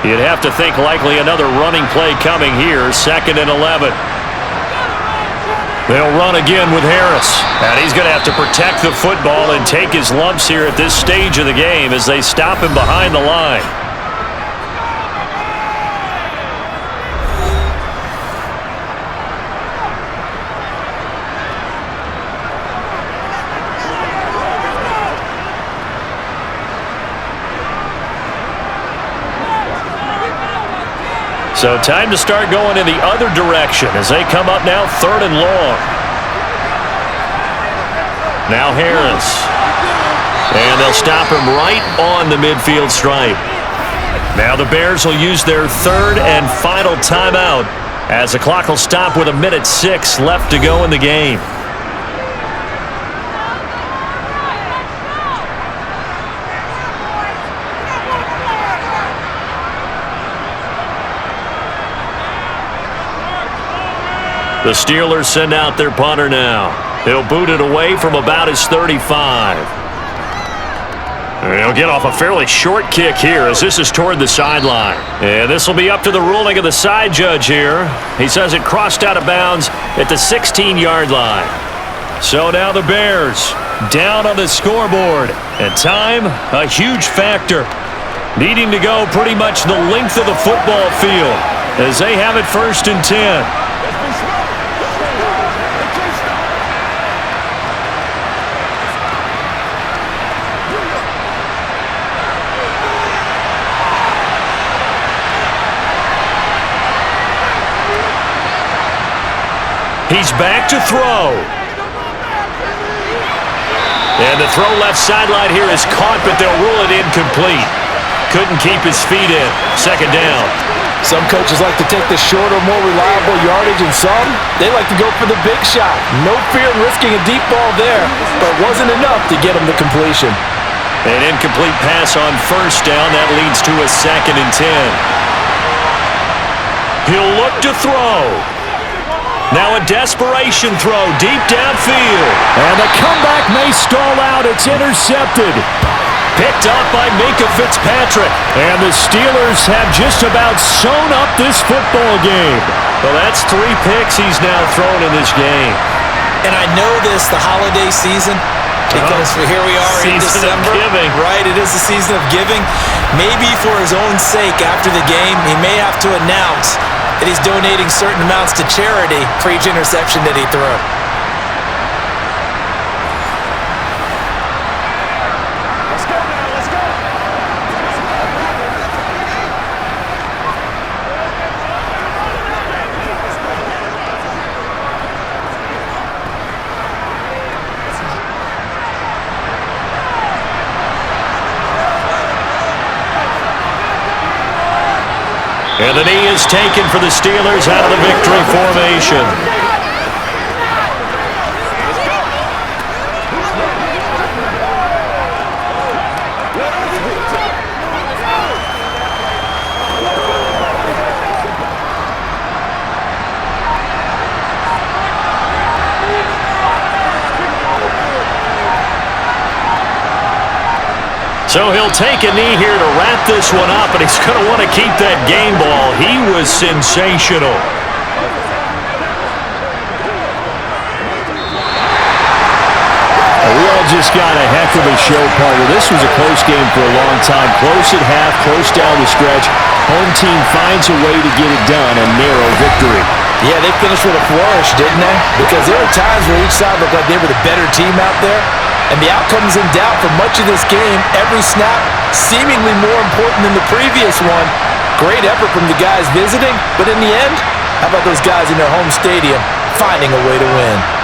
You'd have to think likely another running play coming here. 2nd and 11. They'll run again with Harris. And he's going to have to protect the football and take his lumps here at this stage of the game as they stop him behind the line. So time to start going in the other direction as they come up now 3rd and long. Now Harris. And they'll stop him right on the midfield stripe. Now the Bears will use their 3rd and final timeout as the clock will stop with 1:06 left to go in the game. The Steelers send out their punter now. He'll boot it away from about his 35. And he'll get off a fairly short kick here as this is toward the sideline. And this will be up to the ruling of the side judge here. He says it crossed out of bounds at the 16-yard line. So now the Bears down on the scoreboard. And time, a huge factor. Needing to go pretty much the length of the football field as they have it 1st and 10. He's back to throw. And the throw left sideline here is caught, but they'll rule it incomplete. Couldn't keep his feet in. Second down. Some coaches like to take the shorter, more reliable yardage, and some, they like to go for the big shot. No fear in risking a deep ball there, but it wasn't enough to get him the completion. An incomplete pass on first down. That leads to a 2nd and 10. He'll look to throw. Now a desperation throw deep downfield. And the comeback may stall out. It's intercepted. Picked up by Minkah Fitzpatrick. And the Steelers have just about sewn up this football game. Well, that's 3 picks he's now thrown in this game. And I know this, the holiday season, because here we are in December. Season of giving. Right, it is the season of giving. Maybe for his own sake after the game, he may have to announce that he's donating certain amounts to charity for each interception that he threw. And the knee is taken for the Steelers out of the victory formation. So he'll take a knee here to wrap this one up, and he's going to want to keep that game ball. He was sensational. We all just got a heck of a show, partner. This was a close game for a long time. Close at half, close down the stretch. Home team finds a way to get it done, a narrow victory. Yeah, they finished with a flourish, didn't they? Because there were times where each side looked like they were the better team out there. And the outcome's in doubt for much of this game. Every snap seemingly more important than the previous one. Great effort from the guys visiting, but in the end, how about those guys in their home stadium finding a way to win?